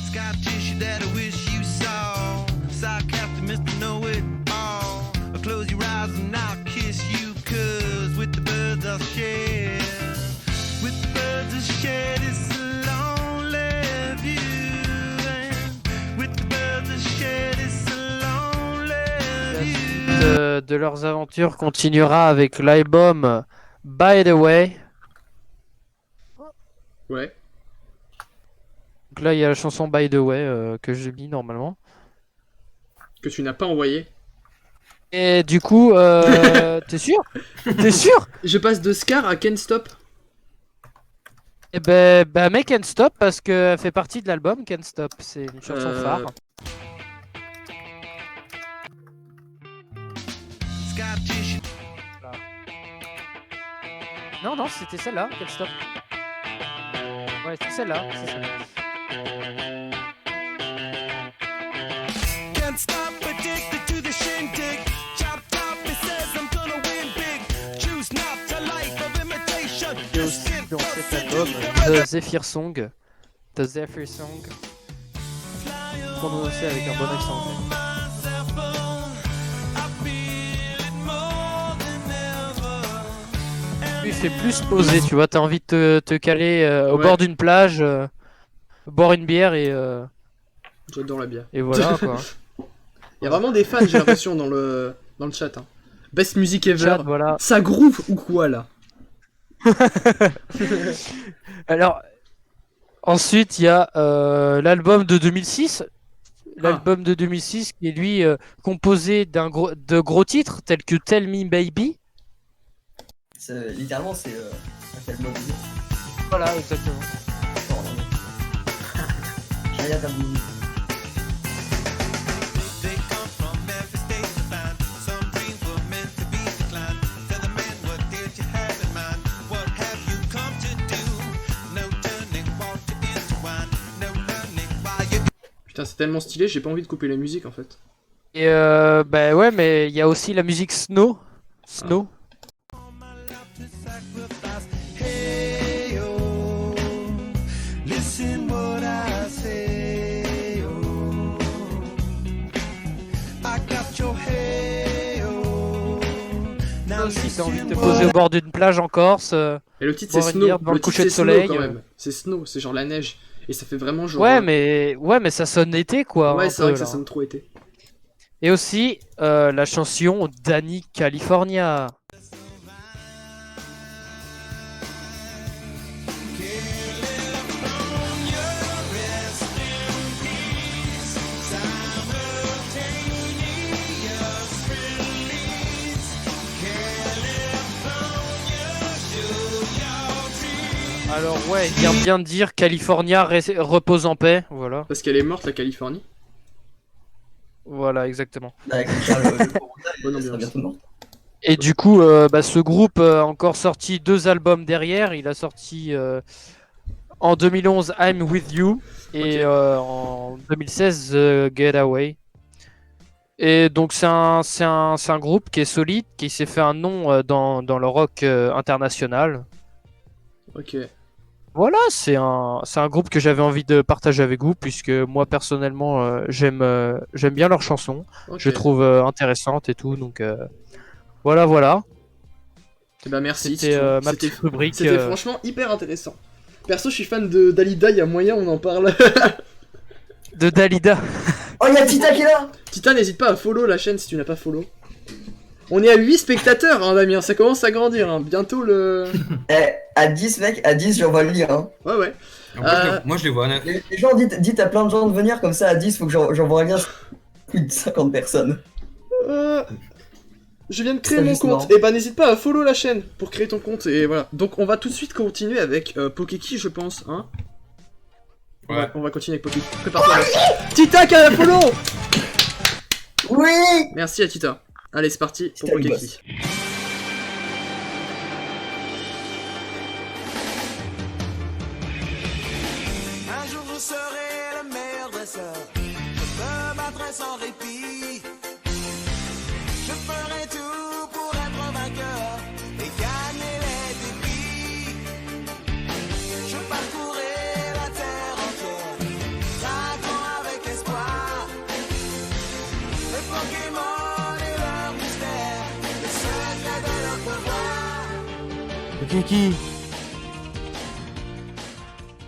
Scar tissue that I wish you saw. Sarcastic Mr. Know It All. Close your eyes and I'll kiss you, cause with the birds I'll share. With the birds I'll share this lonely view. And with the birds I'll share this lonely view. De leurs aventures continuera avec l'album By the Way. Ouais. Donc là il y a la chanson By the Way que j'ai mis normalement. Que tu n'as pas envoyé. Et du coup, t'es sûr? T'es sûr? Je passe de Scar à Can't Stop. Eh ben, bah mec, Can't Stop parce qu'elle fait partie de l'album Can't Stop. C'est une chanson phare. Scar tissue. Non, non, c'était celle-là, Can't Stop. Ouais, c'est celle-là. Can't stop addicted to the shindig. Chop top, it says I'm gonna win big. Choose not a life of imitation. Il y a aussi dans cet album The Zephyr Song. The Zephyr Song. Prononcé avec un bon accent anglais. Il fait plus posé, tu vois, t'as envie de te caler au bord d'une plage, boire une bière et J'adore la bière. et voilà quoi. Il y a vraiment des fans, j'ai l'impression, dans le chat. Hein. Best music ever. Chat, voilà. Ça groove ou quoi là? Alors, ensuite il y a l'album de 2006. L'album de 2006 qui est lui composé de gros titres tels que Tell Me Baby. Littéralement, c'est un album. Voilà, exactement. J'ai rien à vous. They come from Memphis State to find some dreams were meant to be declined. Tell the man, what did you have in mind? What have you come to do? No turning water into wine. No learning why you. Putain, c'est tellement stylé, j'ai pas envie de couper la musique en fait. Et bah ouais, mais il y a aussi la musique Snow. Snow. Hey, oh, listen what I say, oh. I got your hey, oh. Toi aussi, t'as envie de te poser au bord d'une plage en Corse. Et le titre c'est boire une Snow. bière devant le titre, coucher de c'est Snow, soleil. quand même. C'est Snow, c'est genre la neige. Et ça fait vraiment genre. Ouais, mais ça sonne été quoi. Ouais, un c'est vrai peu, que ça là. sonne trop été. Et aussi la chanson Danny California. Alors ouais, il vient bien de dire California repose en paix, voilà. Parce qu'elle est morte la Californie. Voilà, exactement. Avec le Bonne ça sera ambiance. bientôt mort. Et du coup, bah, ce groupe a encore sorti 2 albums derrière. Il a sorti en 2011 I'm With You et en 2016 Getaway. Et donc c'est un groupe qui est solide, qui s'est fait un nom dans le rock international. Ok. Voilà, c'est un groupe que j'avais envie de partager avec vous, puisque moi personnellement j'aime bien leurs chansons, Ok. je les trouve intéressantes et tout, donc voilà. Eh ben merci. C'était Titou. ma petite rubrique. C'était franchement hyper intéressant. Perso, je suis fan de Dalida, il y a moyen, on en parle. De Dalida. Oh, il y a Tita qui est là. Tita, n'hésite pas à follow la chaîne si tu n'as pas follow. On est à 8 spectateurs, hein, Damien, ça commence à grandir, hein. Bientôt le... Eh, à 10, mec, à 10, j'envoie le lien. Hein. Ouais. Moi, je les vois. Les gens, dites à plein de gens de venir, comme ça, à 10, faut que j'envoie un lien. Plus de 50 personnes. Je viens de créer C'est mon juste compte. marrant. Et bah n'hésite pas à follow la chaîne pour créer ton compte, et voilà. Donc on va tout de suite continuer avec Pokeki, je pense, hein. Ouais. On va continuer avec Pokeki. Prépare-toi. Tita qui a la follow. Oui. Merci à Tita. Allez, c'est parti pour Tita, le Pokeki. Un jour vous serez le meilleur dresseur. Je me battrai sans répit. Je ferai tout pour être vainqueur et gagner les défis. Je parcourrai la terre entière, traquant avec espoir les Pokémon et leur mystère, le secret de leur pouvoir. Pokeki.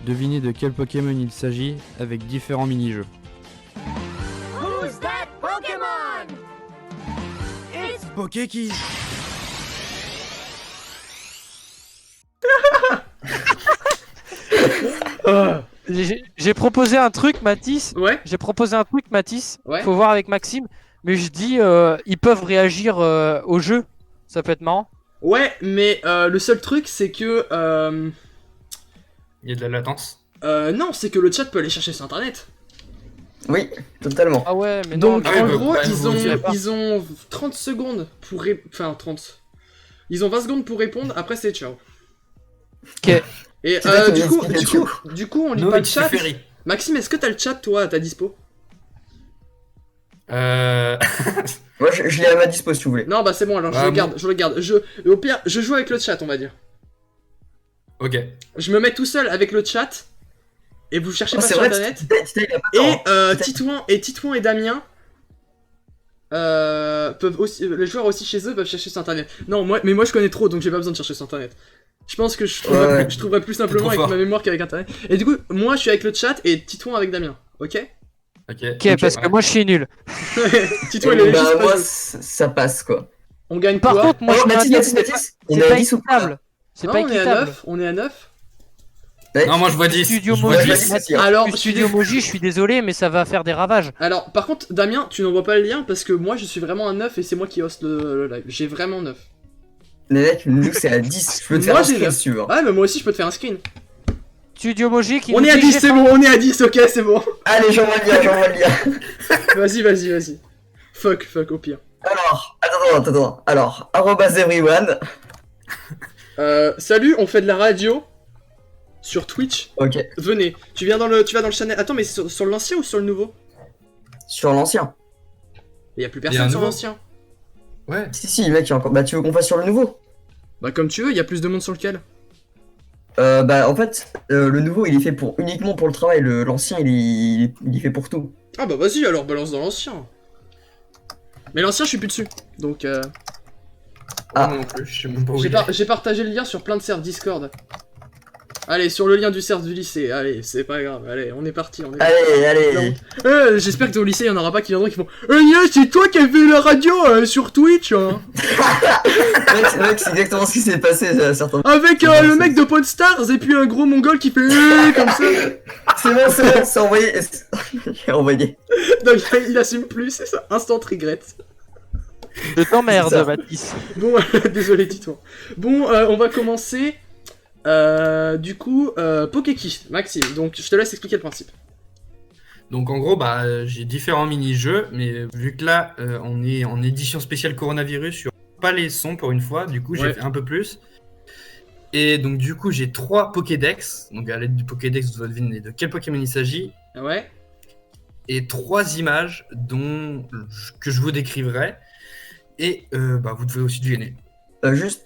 Devinez de quel Pokémon il s'agit avec différents mini-jeux. Who's that Pokémon? It's Pokeki. J'ai proposé un truc, Mathis. Ouais. J'ai proposé un truc, Mathis. Ouais. Faut voir avec Maxime. Mais je dis, ils peuvent réagir au jeu. Ça peut être marrant. Ouais, mais le seul truc c'est que... Il y a de la latence. Non, c'est que le chat peut aller chercher sur internet. Oui, totalement. Ah ouais, mais non. Donc Ah en oui, bah, gros, bah, ils vous le savez pas. ont 30 secondes pour Enfin 30. Ils ont 20 secondes pour répondre, après c'est ciao. Ok. Et C'est vrai du qu'on coup, explique du coup, du coup, on lit No, pas le it's chat. Ferry. Maxime, est-ce que t'as le chat toi à ta dispo? Moi, je l'ai à ma dispo si tu voulais. Non, bah c'est bon, alors je Ah, le bon. garde, je le garde. Au pire, je joue avec le chat, on va dire. Ok. Je me mets tout seul avec le chat et vous cherchez Oh, pas c'est sur vrai, internet. Tita, il a pas de temps. Et Titouan et Damien peuvent aussi, les joueurs aussi chez eux peuvent chercher sur internet. Non, moi je connais trop donc j'ai pas besoin de chercher sur internet. Je pense que je trouverais plus simplement trop avec fort. ma mémoire qu'avec internet. Et du coup, moi je suis avec le chat et Titouan avec Damien, ok? Ok, parce que moi je suis nul. Titouan il est Bah, juste moi, pas- ça passe quoi. On gagne Par quoi? contre, moi je Oh, suis Mathis, un Mathis, nul, Mathis, c'est on pas est à 10 ou pas? équitable. C'est Non, pas on est à équitable. 9, on est à 9. Ouais. Non, moi je vois 10. Studio Je vois Moji, 10. Mathis, Alors, Studio Moji, je suis désolé, mais ça va faire des ravages. Alors, par contre, Damien, tu n'envoies pas le lien parce que moi je suis vraiment à 9 et c'est moi qui host le live. J'ai vraiment 9. Les mecs, nous c'est à 10. Je peux te Moi, faire un j'ai screen neuf. si tu veux. Ah, mais moi aussi je peux te faire un screen. Studio Moji qui On nous est à dit, 10, j'ai c'est faim. bon, on est à 10, ok, c'est bon. Allez, j'envoie le lien, j'envoie le lien. Vas-y. Fuck, au pire. Alors, attends. Alors, @everyone. Salut, on fait de la radio sur Twitch. Ok, Venez, tu vas dans le channel. Attends, mais sur l'ancien ou sur le nouveau? sur l'ancien. Il y a plus Il y a personne un sur nouveau. l'ancien. Ouais. Si, mec, il y a encore. Bah, tu veux qu'on fasse sur le nouveau? Bah comme tu veux, il y a plus de monde sur lequel. Bah, en fait, le nouveau il est fait uniquement pour le travail. L'ancien il est fait pour tout. Ah bah vas-y, alors balance dans l'ancien. Mais l'ancien, je suis plus dessus. Donc Ah. Moi non plus, je sais même pas où il est. j'ai partagé le lien sur plein de serveurs Discord. Allez, sur le lien du serveur du lycée. Allez, c'est pas grave. Allez, on est parti. Allez. J'espère que au lycée, il y en aura pas qui viendront qui font c'est toi qui as fait la radio sur Twitch hein. Mec, c'est exactement ce qui s'est passé à certains. Avec Ouais, le c'est- mec de Podstars et puis un gros mongol qui fait comme ça. C'est bon, c'est envoyé. J'ai envoyé. Donc il assume plus, c'est ça. Instant regret. Je t'emmerde, C'est ça. Mathis. Bon, désolé Tito. Bon, on va commencer. Du coup, Pokeki, Maxime. Donc je te laisse expliquer le principe. Donc en gros, j'ai différents mini-jeux, mais vu que là, on est en édition spéciale coronavirus sur pas les sons pour une fois, du coup j'ai Ouais. fait un peu plus. Et donc du coup j'ai 3 Pokédex, donc à l'aide du Pokédex vous devez deviner de quel Pokémon il s'agit, Ouais. et 3 images que je vous décriverai, et vous devez aussi deviner. Juste,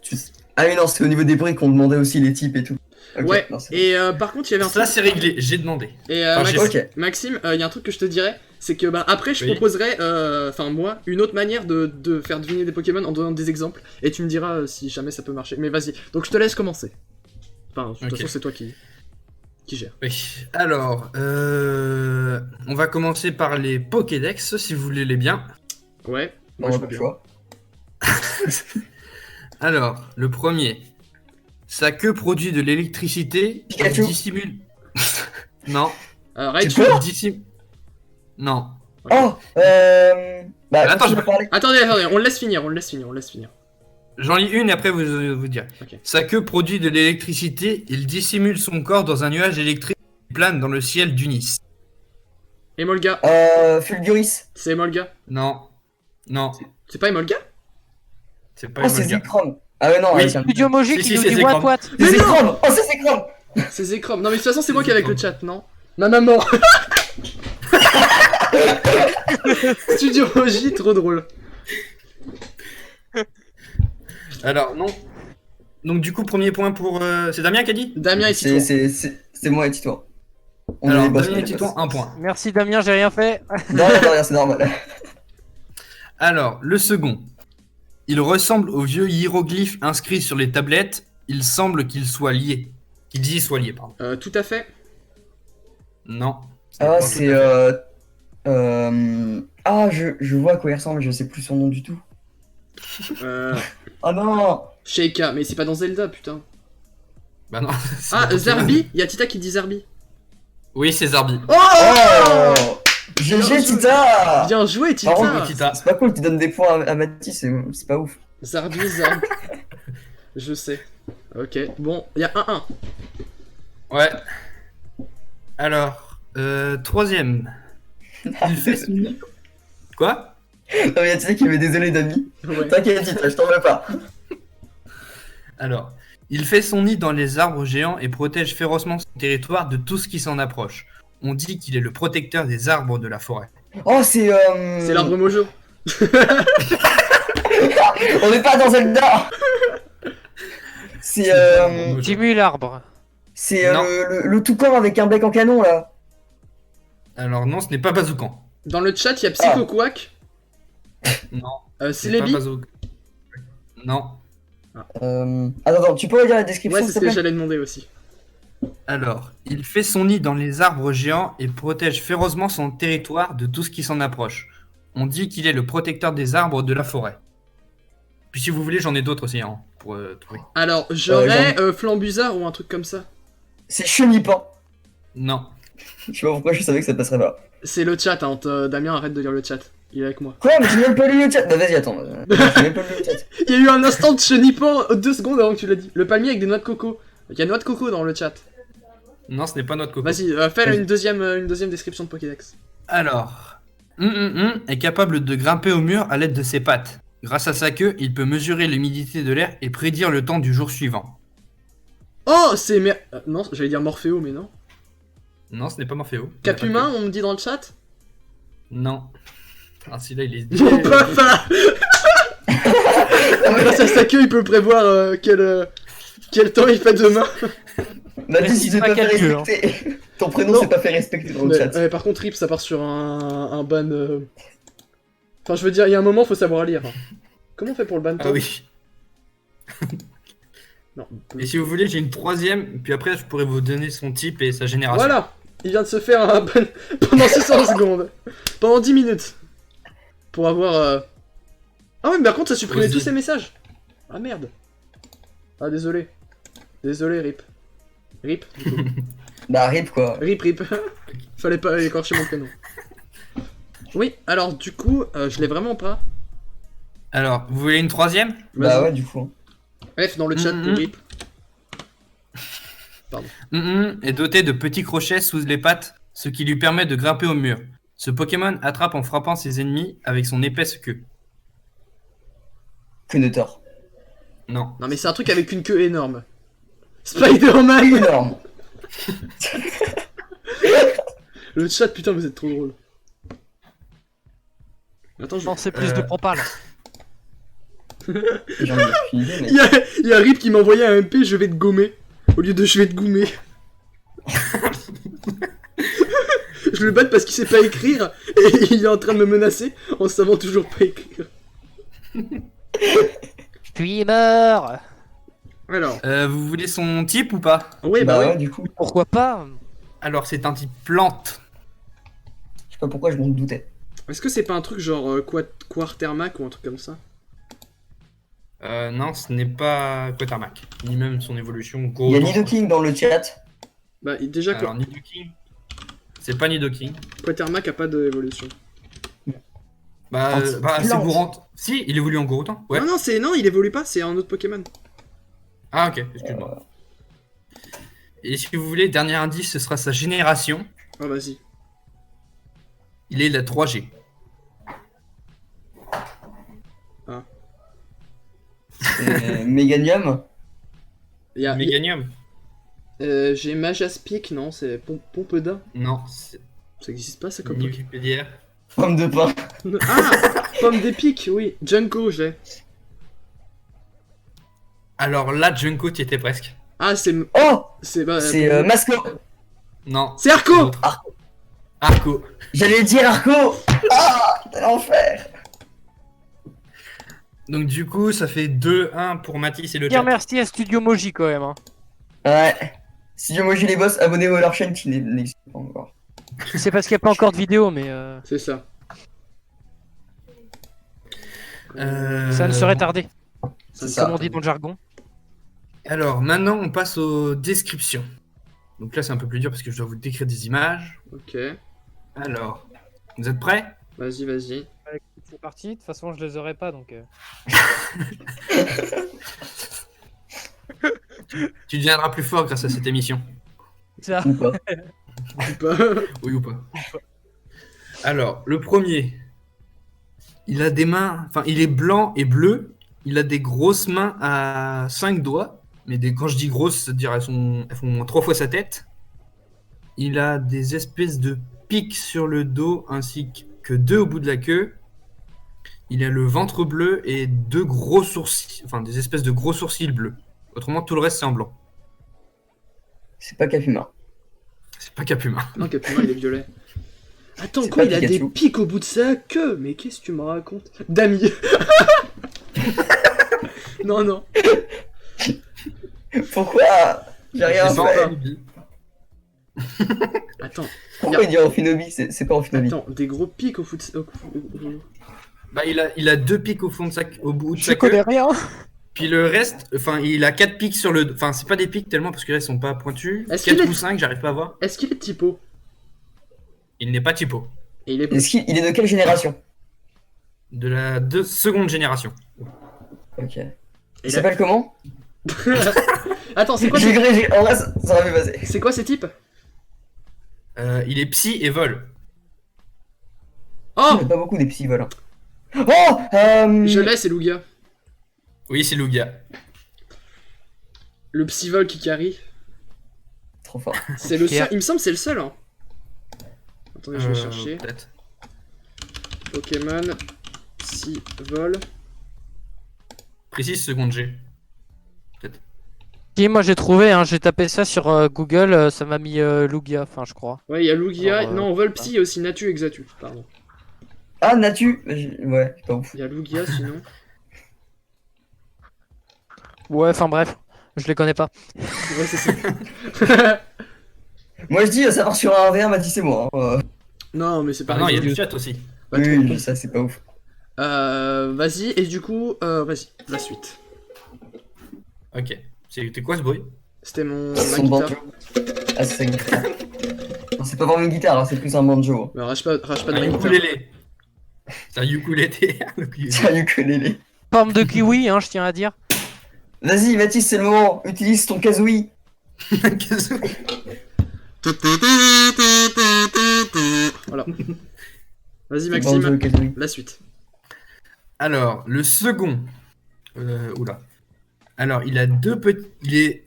Ah mais non, c'est au niveau des bruits qu'on demandait aussi les types et tout. Ok, Ouais, non, c'est bon. et par contre, il y avait un Ça truc. c'est réglé, j'ai demandé. Et Enfin, Ok. Maxime, il y a un truc que je te dirais, c'est que bah, après, je Oui. proposerai, enfin moi, une autre manière de faire deviner des Pokémon en donnant des exemples, et tu me diras si jamais ça peut marcher. Mais vas-y, donc je te laisse commencer. Enfin, de toute Ok. façon, c'est toi qui gère. Oui. Alors, on va commencer par les Pokédex, si vous voulez les bien. Ouais, Non, moi je pas veux le bien. choix. Alors, le premier. Sa queue produit de l'électricité. Pikachu. Il dissimule. Non. Raichu. peux Il dissimule. Non. Oh, bah, Attends, tu je- peux parler. Attendez, on le laisse finir, J'en lis une et après vous dire. Ok. Sa queue produit de l'électricité. Il dissimule son corps dans un nuage électrique qui plane dans le ciel d'Unis. Emolga, Fulguris. c'est Emolga. Non. Non. C'est pas Emolga? C'est pas Oh, c'est Emolga. Zekrom. Ah ouais, non, Oui. ouais, c'est un... Studio Moji Si, qui si, nous c'est dit Zekrom. what. C'est Zekrom. Oh, c'est Zekrom. C'est Zekrom. Non mais de toute façon, c'est moi qui est avec le chat, non? Ma maman. Studio Moji, trop drôle. Alors, non. Donc, du coup, premier point pour. C'est Damien qui a dit. Damien et Titouan. C'est moi et Titouan. On est Alors, les boss, Damien et on est les Titouan, boss. un point. Merci Damien, j'ai rien fait. Non, non, rien, c'est normal. Alors, le second. Il ressemble aux vieux hiéroglyphes inscrits sur les tablettes. Il semble qu'ils soient liés. Qu'ils y soient liés, pardon. Tout à fait. Non. Ah, pas c'est... tout à fait. Ah, je vois à quoi il ressemble, je sais plus son nom du tout. Oh non. Sheikah, mais c'est pas dans Zelda, putain. Bah non. c'est Ah, pas Pokémon. Zarbi. Y'a Tita qui dit Zarbi. Oui, c'est Zarbi. Oh GG Tita. Bien joué, Par contre, Tita. Tita. c'est pas cool, tu donnes des points à Mathis, c'est pas ouf. Zarbi. Je sais. Ok, bon, y'a 1-1. Ouais. Alors, troisième. Il fait son nid. Quoi? Non mais y'a Tita qui m'est désolé d'amis. Ouais. T'inquiète Tita, je t'en veux pas. Alors, il fait son nid dans les arbres géants et protège férocement son territoire de tout ce qui s'en approche. On dit qu'il est le protecteur des arbres de la forêt. Oh c'est... C'est l'arbre Mojo. On n'est pas dans Zelda. C'est Dis-moi l'arbre. c'est Non. le toucan avec un bec en canon là. Alors non, ce n'est pas Bazoukan. Dans le chat, y'a Psycho Quack. Non. C'est C'est pas Lébi. Bazoukan. Non. Attends, tu peux redire la description Ouais, c'est s'il ce te que plaît. j'allais demander aussi. Alors, il fait son nid dans les arbres géants et protège férocement son territoire de tout ce qui s'en approche. On dit qu'il est le protecteur des arbres de la forêt. Puis si vous voulez, j'en ai d'autres aussi hein, pour trouver. Alors, j'aurais Flambuzard ou un truc comme ça. C'est Chenipan. Non. Je sais pas pourquoi je savais que ça passerait pas. C'est le chat, hein. Damien, arrête de lire le chat. Il est avec moi. Quoi? Mais j'ai même pas lu le chat. Bah vas-y, attends. J'ai même pas lu le chat. Il y a eu un instant de chenipan 2 secondes avant que tu l'as dit. Le palmier avec des noix de coco. Il y a noix de coco dans le chat. Non, ce n'est pas notre coco. Vas-y, fais une deuxième description de Pokédex. Alors, est capable de grimper au mur à l'aide de ses pattes. Grâce à sa queue, il peut mesurer l'humidité de l'air et prédire le temps du jour suivant. Oh, c'est non, j'allais dire Morphéo, mais non. Non, ce n'est pas Morphéo. Capumain, on me dit dans le chat. Non. Ah, celui-là, il est... Mon papa. Grâce à sa queue, il peut prévoir quel temps il fait demain. Mathis, tu t'es pas fait calcul, hein. respecter. Ton prénom Non. s'est pas fait respecter dans le chat. Par contre, Rip, ça part sur un ban. Enfin, je veux dire, il y a un moment, faut savoir lire. Comment on fait pour le ban Ah oui. Non. Et si vous voulez, j'ai une troisième, puis après, je pourrais vous donner son type et sa génération. Voilà. Il vient de se faire un ban pendant 600 secondes. Pendant 10 minutes. Pour avoir... Ah ouais, mais par contre, ça supprimait Vas-y. tous ces messages. Ah merde. Ah, désolé. Désolé, Rip. Rip, du coup. Bah rip quoi. Rip. Fallait pas écorcher mon prénom. Oui, alors du coup, je l'ai vraiment pas. Alors, vous voulez une troisième? Bah ouais du coup. F dans le chat pour Rip. Est doté de petits crochets sous les pattes, ce qui lui permet de grimper au mur. Ce Pokémon attrape en frappant ses ennemis avec son épaisse queue. Quenotor. Non. Non mais c'est un truc avec une queue énorme. Spider-Man. Énorme. Le chat, putain, vous êtes trop drôle. Attends, je... Non, c'est plus de propal. J'en ai aucune idée, mais... Il y a Rip qui m'a envoyé un MP, je vais te gommer. Au lieu de je vais te goumer. Je le batte parce qu'il sait pas écrire et il est en train de me menacer en savant toujours pas écrire. Je suis mort. Alors, Vous voulez son type ou pas? ouais, bah, ouais. du coup, Pourquoi pas? Alors, c'est un type plante. je sais pas pourquoi je m'en doutais. Est-ce que c'est pas un truc genre Quartermac ou un truc comme ça? Non, ce n'est pas Quatermac, ni même son évolution. Il y a Nidoking dans le chat. Bah, déjà, Alors, Nidoking, c'est pas Nidoking. Quatermac a pas d'évolution. Bah, c'est Plante. Gourant. Si, il évolue en Gouroutan. Ouais. Non, il évolue pas, c'est un autre Pokémon. Ah, ok, excuse-moi. Et si vous voulez, dernier indice, ce sera sa génération. Ah, vas-y. Il est la 3G. Meganium. Il y a, Meganium? j'ai Majaspic, non, c'est Pompedin. Non, c'est Ça existe pas, ça comme ni Pokémon. Wikipédia. Pomme de pain. Ah, Pomme d'épic, oui. Junko, j'ai. Alors là, Junko, tu étais presque. Ah, c'est. Oh, C'est bah, c'est Masco. Non. c'est Arco. Arco. J'allais dire Arco. Ah, quel enfer. Donc du coup, ça fait 2-1 pour Mathis et le Bien chat. merci à Studio Moji quand même. Hein. Ouais. Si je moi les boss, abonnez-vous à leur chaîne qui n'existe pas encore. C'est parce qu'il n'y a pas encore de vidéo, mais C'est ça. ça ne serait tardé, C'est comme ça. on dit dans le jargon. Alors maintenant, on passe aux descriptions. Donc là, c'est un peu plus dur parce que je dois vous décrire des images. Ok. Alors, vous êtes prêts? Vas-y, vas-y. C'est parti, de toute façon je les aurais pas donc. Tu deviendras plus fort grâce à cette émission. Ça. Ou pas. Ou pas. Oui ou pas? Alors, le premier. Il a des mains... Enfin, il est blanc et bleu. Il a des grosses mains à 5 doigts. Mais quand je dis grosses, c'est-à-dire elles font 3 fois sa tête. Il a des espèces de pics sur le dos ainsi que 2 au bout de la queue. Il a le ventre bleu et 2 gros sourcils. Enfin, des espèces de gros sourcils bleus. Autrement, tout le reste, c'est en blanc. C'est pas Capuma. C'est pas Capuma. Non, Capuma, il est violet. Attends, C'est quoi, pas il a des Pikachu. pics au bout de sa queue. Mais qu'est-ce que tu me racontes? Dami. Non, non. Pourquoi? J'ai rien C'est pas fait. Amphinobi. Attends, Pourquoi il dit Amphinobi? C'est pas Amphinobi. attends, des gros pics au bout de Bah, il a 2 pics au fond de au bout de Je sa connais queue. rien. Puis le reste, enfin, il a 4 pics sur le... Enfin, c'est pas des pics tellement parce que là, ils sont pas pointus. Est-ce 4 qu'il est- ou 5, j'arrive pas à voir. Est-ce qu'il est typo? Il n'est pas typo. Et il est Est-ce qu'il est de quelle génération? De la seconde génération. Ok. Et Il là- s'appelle comment? Attends, c'est quoi, J'ai cru, en vrai, ça aurait pu passer. c'est quoi ces types? Il est psy et vol. Oh, Il y a pas beaucoup des petits volants. Oh, je l'ai, c'est Lugia. Oui, c'est Lugia. Le psyvol qui carry. Trop fort. C'est le Ok. seul, il me semble que c'est le seul. Hein. Attendez, je vais chercher. Peut-être. Pokémon psyvol. Précise seconde G. Si, moi j'ai trouvé, hein, j'ai tapé ça sur Google, ça m'a mis Lugia, enfin je crois. Ouais, il y a Lugia. Alors, non, Volpsy, il y a aussi Natu Exatu. Pardon. Ah, Natu. Ouais, c'est pas ouf. Il y a Lugia sinon. Ouais, enfin bref, je les connais pas. Ouais, c'est ça. Moi je dis, ça part sur un VR, m'a dit c'est moi. Hein. Non, mais c'est pas Ah non, il y a rigolo. du chat aussi. Pas Oui, trop. oui, ça c'est pas ouf. Vas-y, et du coup, vas-y, la suite. Ok. C'était quoi ce bruit? C'était ma Son guitare. banjo. Ah, c'est sa guitare. Non, c'est pas vraiment une guitare, hein, c'est plus un banjo. Mais rage pas de Un ma guitare. ukulélé. C'est un ukulélé. C'est un ukulélé. Pomme de kiwi, hein, je tiens à dire. Vas-y, Mathis, c'est le moment. Utilise ton kazooie. Voilà. Vas-y, Banjo, Maxime, kazooie. la suite. Alors, le second. Oula. Alors, il a 2 petits. Il est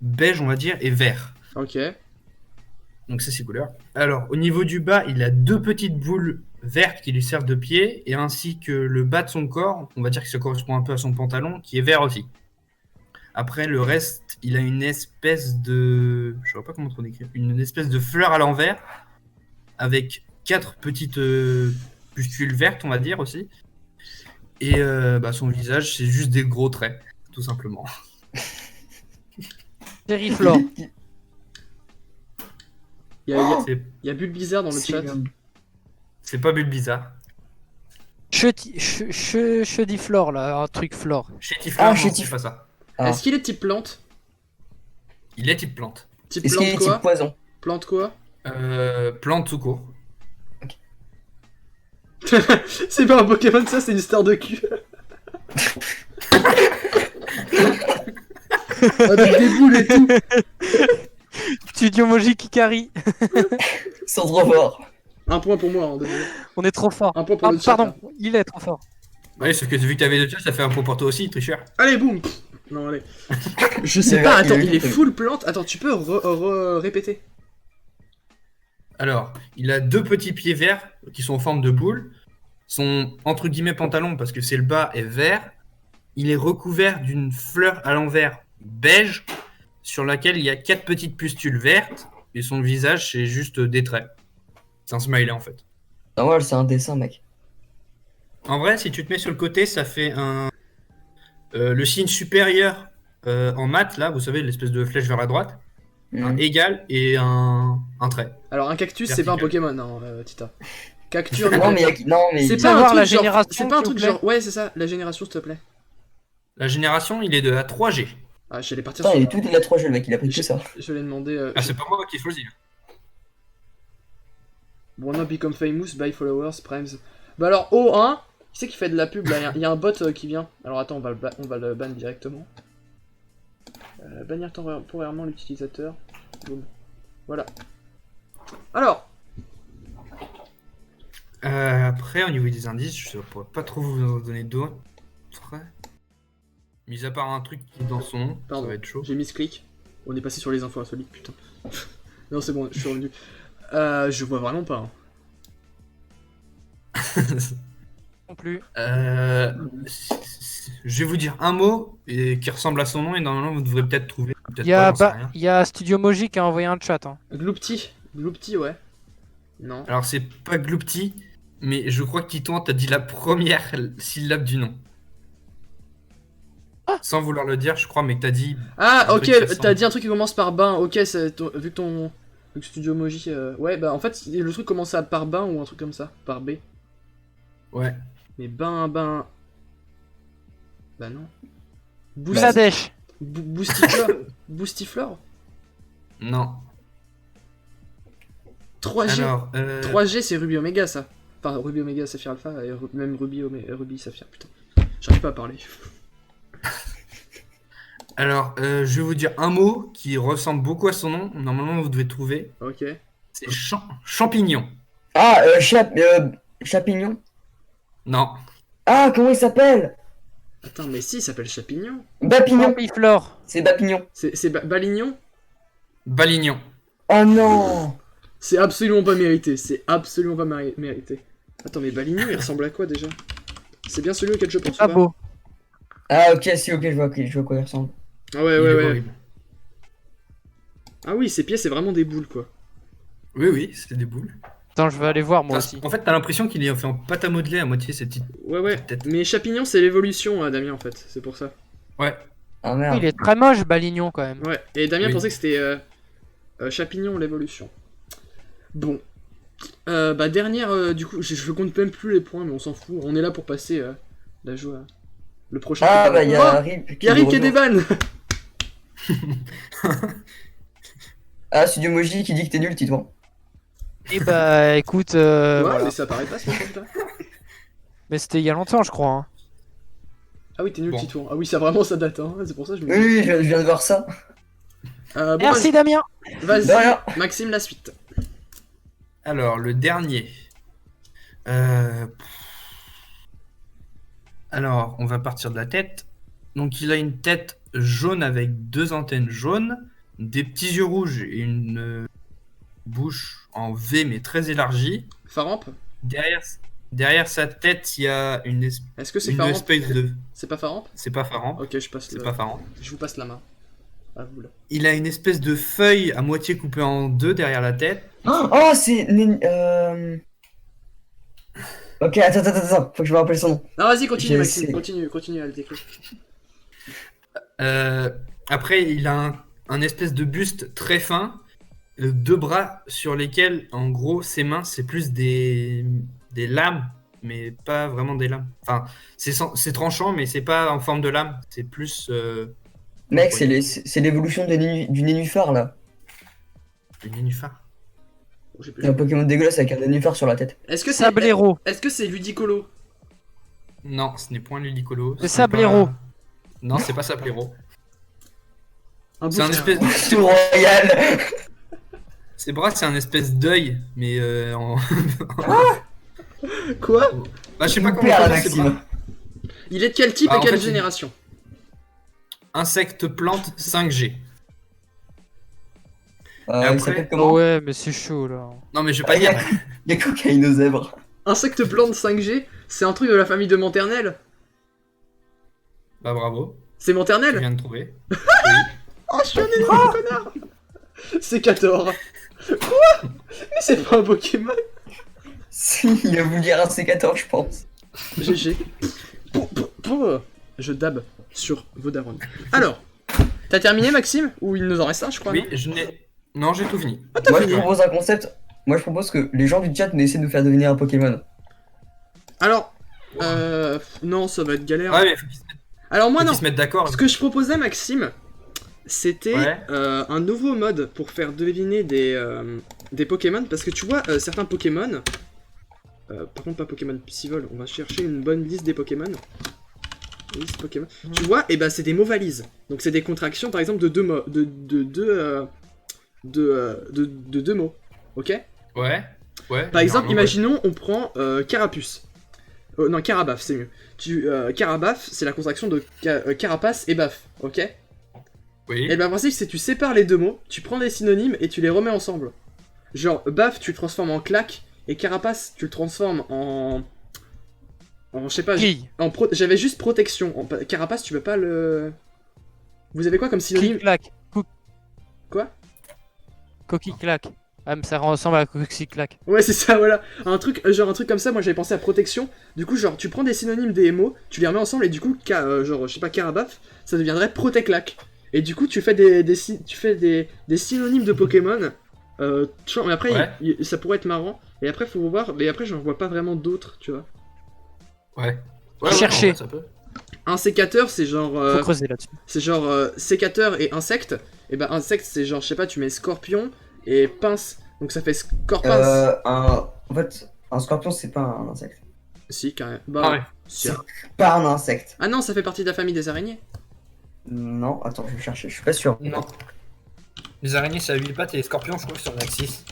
beige, on va dire, et vert. Ok. Donc c'est ses couleurs. Alors, au niveau du bas, il a 2 petites boules vertes qui lui servent de pied, et ainsi que le bas de son corps, on va dire que ça correspond un peu à son pantalon, qui est vert aussi. Après, le reste, il a une espèce de... Je ne sais pas comment on décrire. Une espèce de fleur à l'envers, avec 4 petites pustules vertes, on va dire aussi. Et son visage, c'est juste des gros traits, tout simplement. Terriflore. Il y a Bulbizarre dans le chat. C'est pas Bulbizarre. Chediflore, là, un truc flore. Chétiflore, non, c'est pas ça. Ah. Est-ce qu'il est type plante? Il est type plante. Type Est-ce qu'il plante est quoi? type poison? Plante quoi? Plante tout court. C'est pas un Pokémon ça, c'est une star de cul. Avec des boules et tout. Studio Moji Kikari. Ils sont trop forts. Un point pour moi, hein, désolé. On est trop fort. Un point pour le chat. Pardon, il est trop fort. Oui, sauf que vu que t'avais 2 chats, ça fait un point pour toi aussi, tricheur. Allez, boum. Non, allez. Je sais pas, attends, il est full plante. Attends, tu peux répéter? Alors, il a 2 petits pieds verts qui sont en forme de boule. Son entre guillemets pantalon, parce que c'est le bas, est vert. Il est recouvert d'une fleur à l'envers beige, sur laquelle il y a 4 petites pustules vertes. Et son visage, c'est juste des traits. C'est un smiley en fait. Non, ouais, c'est un dessin, mec. En vrai, si tu te mets sur le côté, ça fait le signe supérieur en maths, là, vous savez, l'espèce de flèche vers la droite. Un égal et un trait. Alors, un cactus, c'est pas un Pokémon, hein, Tita. Cactus, Non, mais c'est pas Savoir un truc la genre... génération, C'est pas un s'il truc vous plaît. genre... Ouais, c'est ça, la génération, s'il te plaît. La génération, il est de la 3G. Ah, j'allais partir Putain, sur... il est tout de la 3 jeux, le mec, il a pris que ça. Je l'ai demandé... Ah, c'est pas moi qui choisis. Wanna become famous by followers, primes. Bah alors, O1, qui c'est qui fait de la pub là? Il y a un bot qui vient. Alors attends, on va le ban directement. Bannir temporairement l'utilisateur. Boum. Voilà. Alors, Après, au niveau des indices, je ne pourrais pas trop vous en donner d'autres. Mis à part un truc qui est dans son nom, pardon, ça va être chaud. j'ai mis ce clic. On est passé sur les infos insolites, putain. Non, c'est bon, je suis revenu. Je vois vraiment pas. Hein. Non plus. Je vais vous dire un mot qui ressemble à son nom et normalement vous devrez peut-être trouver. Peut-être Il y a, pas, j'en sais rien. il y a Studio Moji qui a envoyé un chat. Hein. Gloopty, Gloopty, ouais. Non. Alors c'est pas Gloopty, mais je crois que Titouan t'a dit la première syllabe du nom. Sans vouloir le dire, je crois, mais que t'as dit. Ah, un ok, truc qui ressemble. t'as dit un truc qui commence par bain. Ok, vu que Studio Moji. Ouais, bah en fait, le truc commençait par bain ou un truc comme ça. Par B. Ouais. Mais bain. Bah non. Bangladesh. Boostifleur. Boostifleur. Non. 3G. Alors, 3G, c'est Ruby Omega, ça. Enfin, Ruby Omega, Saphir Alpha, et même Ruby Saphir, putain. J'arrive pas à parler. Alors, je vais vous dire un mot qui ressemble beaucoup à son nom. Normalement, vous devez trouver. Ok. C'est champignon. Ah, Chapignon. Non. Ah, comment il s'appelle? Attends, mais si, il s'appelle Chapignon. Bapignon. Champiflore. C'est Bapignon. C'est Balignon. Balignon. Oh non. C'est absolument pas mérité. C'est absolument pas mérité. Attends, mais Balignon, il ressemble à quoi déjà? C'est bien celui auquel je pense. Pas ou pas beau. Ah, ok, si, ok, je vois à quoi il ressemble. Ah ouais, Il ouais, est ouais. horrible. Ah oui, ces pieds, c'est vraiment des boules, quoi. Oui, oui, c'est des boules. Attends, je vais aller voir moi Enfin, aussi. en fait, t'as l'impression qu'il est fait en pâte à modeler à moitié cette petite. Ouais, ouais. Peut-être. Mais Chapignon, c'est l'évolution, Damien, en fait. C'est pour ça. Ouais. Ah merde. Il est très moche, Balignon quand même. Ouais. Et Damien Oui. pensait que c'était Chapignon, l'évolution. Bon. Bah, dernière, du coup, je compte même plus les points, mais on s'en fout. On est là pour passer la joie. Le prochain. Ah, bah, il y a Oh, Rip y a Rip qui est des revient. vannes. Ah, Studio Moji qui dit que t'es nul, Titouan. Et bah écoute, Ouais, voilà. mais ça paraît pas, ce truc-là. Mais c'était il y a longtemps, je crois. Hein. Ah oui, t'es nul, Bon. Titouan. Ah oui, ça vraiment, ça date, hein. C'est pour ça que je me Oui, oui, je viens de voir ça. Bon, Merci Damien. Vas-y, De rien. Maxime, la suite. Alors, le dernier. Alors, on va partir de la tête. Donc, il a une tête jaune avec 2 antennes jaunes, des petits yeux rouges et bouche en V mais très élargie. Faramp? Derrière sa tête, il y a une, Est-ce que c'est une Faramp? espèce de... C'est pas Faramp? C'est pas Faramp. Ok, je passe C'est pas Faramp. Je vous passe la main. À vous là. Il a une espèce de feuille à moitié coupée en deux derrière la tête. Oh, c'est. Ok, attends, faut que je me rappelle son nom. Non, vas-y, continue, Je Maxime. sais. Continue à le décrire. Après, il a un espèce de buste très fin, deux bras sur lesquels, en gros, ses mains, c'est plus des lames, mais pas vraiment des lames. Enfin, c'est tranchant, mais c'est pas en forme de lame, c'est plus... Mec, c'est l'évolution du nénuphar là. Le nénuphar. Il y a un Pokémon dégueulasse avec un nénuphar sur la tête. Est-ce que c'est Sablero. Est-ce que c'est Ludicolo? Non, ce n'est point Ludicolo. C'est Sablero. Non, c'est pas Sablero. Un C'est un espèce... Tout royal. Ses bras, c'est un espèce d'œil, mais en... Quoi? Bah, je sais pas comment Père, on la appelle ses bras. Maxime. Il est de quel type Bah, et en quelle fait, génération? Insecte plante 5G. Il après- s'appelle comment? Ouais, mais c'est chaud là. Non, mais je vais Ah, pas il y a, dire. il y a cocaïne aux zèbres. Insecte plante 5G? C'est un truc de la famille de Maternelle? Bah, bravo. C'est Tu Maternelle? viens de trouver. Oh, je suis un énorme connard! C'est 14. Quoi? Mais c'est pas un Pokémon! Si, il a voulu dire un C14, je pense. GG. Je dab sur vos darons. Alors, t'as terminé, Maxime? Ou il nous en reste un, je crois? Oui, non je n'ai. Non, j'ai tout fini. Moi, je propose un concept. Moi, je propose que les gens du chat nous essaient de nous faire devenir un Pokémon. Alors, non, ça va être galère. Ouais, mais faut qu'ils se mettent, Alors, moi, faut non. qu'ils se mettent d'accord. Ce que je proposais, Maxime, c'était Ouais. un nouveau mode pour faire deviner des Pokémon. Parce que tu vois, certains Pokémon. Par contre, pas Pokémon Psyvol. On va chercher une bonne liste des Pokémon. Liste Pokémon. Tu vois, et ben c'est des mots valises. Donc c'est des contractions, par exemple, de deux mots, de deux mots. Ok? Ouais. Ouais. Par exemple, généralement, imaginons, on prend Carapuce. Non, Carabaf, c'est mieux. Carabaf, c'est la contraction de carapace et baf. Ok? ouais. Oui. Et ben, le principe, c'est que tu sépares les deux mots, tu prends des synonymes et tu les remets ensemble. Genre, baf, tu le transformes en claque, et carapace, tu le transformes en je sais pas, Grille. j'avais juste protection. Carapace, tu peux pas le... Vous avez quoi comme synonyme? Clic-clac. Quoi? Coquille-clac. Ah, mais ça ressemble à coquille-clac. Ouais, c'est ça, voilà. Un truc comme ça, moi j'avais pensé à protection. Du coup, genre, tu prends des synonymes des mots, tu les remets ensemble, et du coup, genre, je sais pas, carabaf, ça deviendrait proteclac. Et du coup, tu fais des synonymes de Pokémon. Mais après, Ouais. ça pourrait être marrant. Et après, faut voir. Mais après, j'en vois pas vraiment d'autres, tu vois. Ouais. Ouais, Chercher. ouais, ça peut. Un sécateur, c'est genre. Faut creuser là-dessus. C'est genre sécateur et insecte. Et ben, insecte, c'est genre, je sais pas, tu mets scorpion et pince. Donc ça fait scorpince. En fait, un scorpion, c'est pas un insecte. Si, carrément. Bah, Ah ouais. si. C'est pas un insecte. Ah non, ça fait partie de la famille des araignées. Non, attends, je vais chercher, je suis pas sûr. Non. Les araignées, c'est à 8 pattes et les scorpions, je crois que c'est en axis.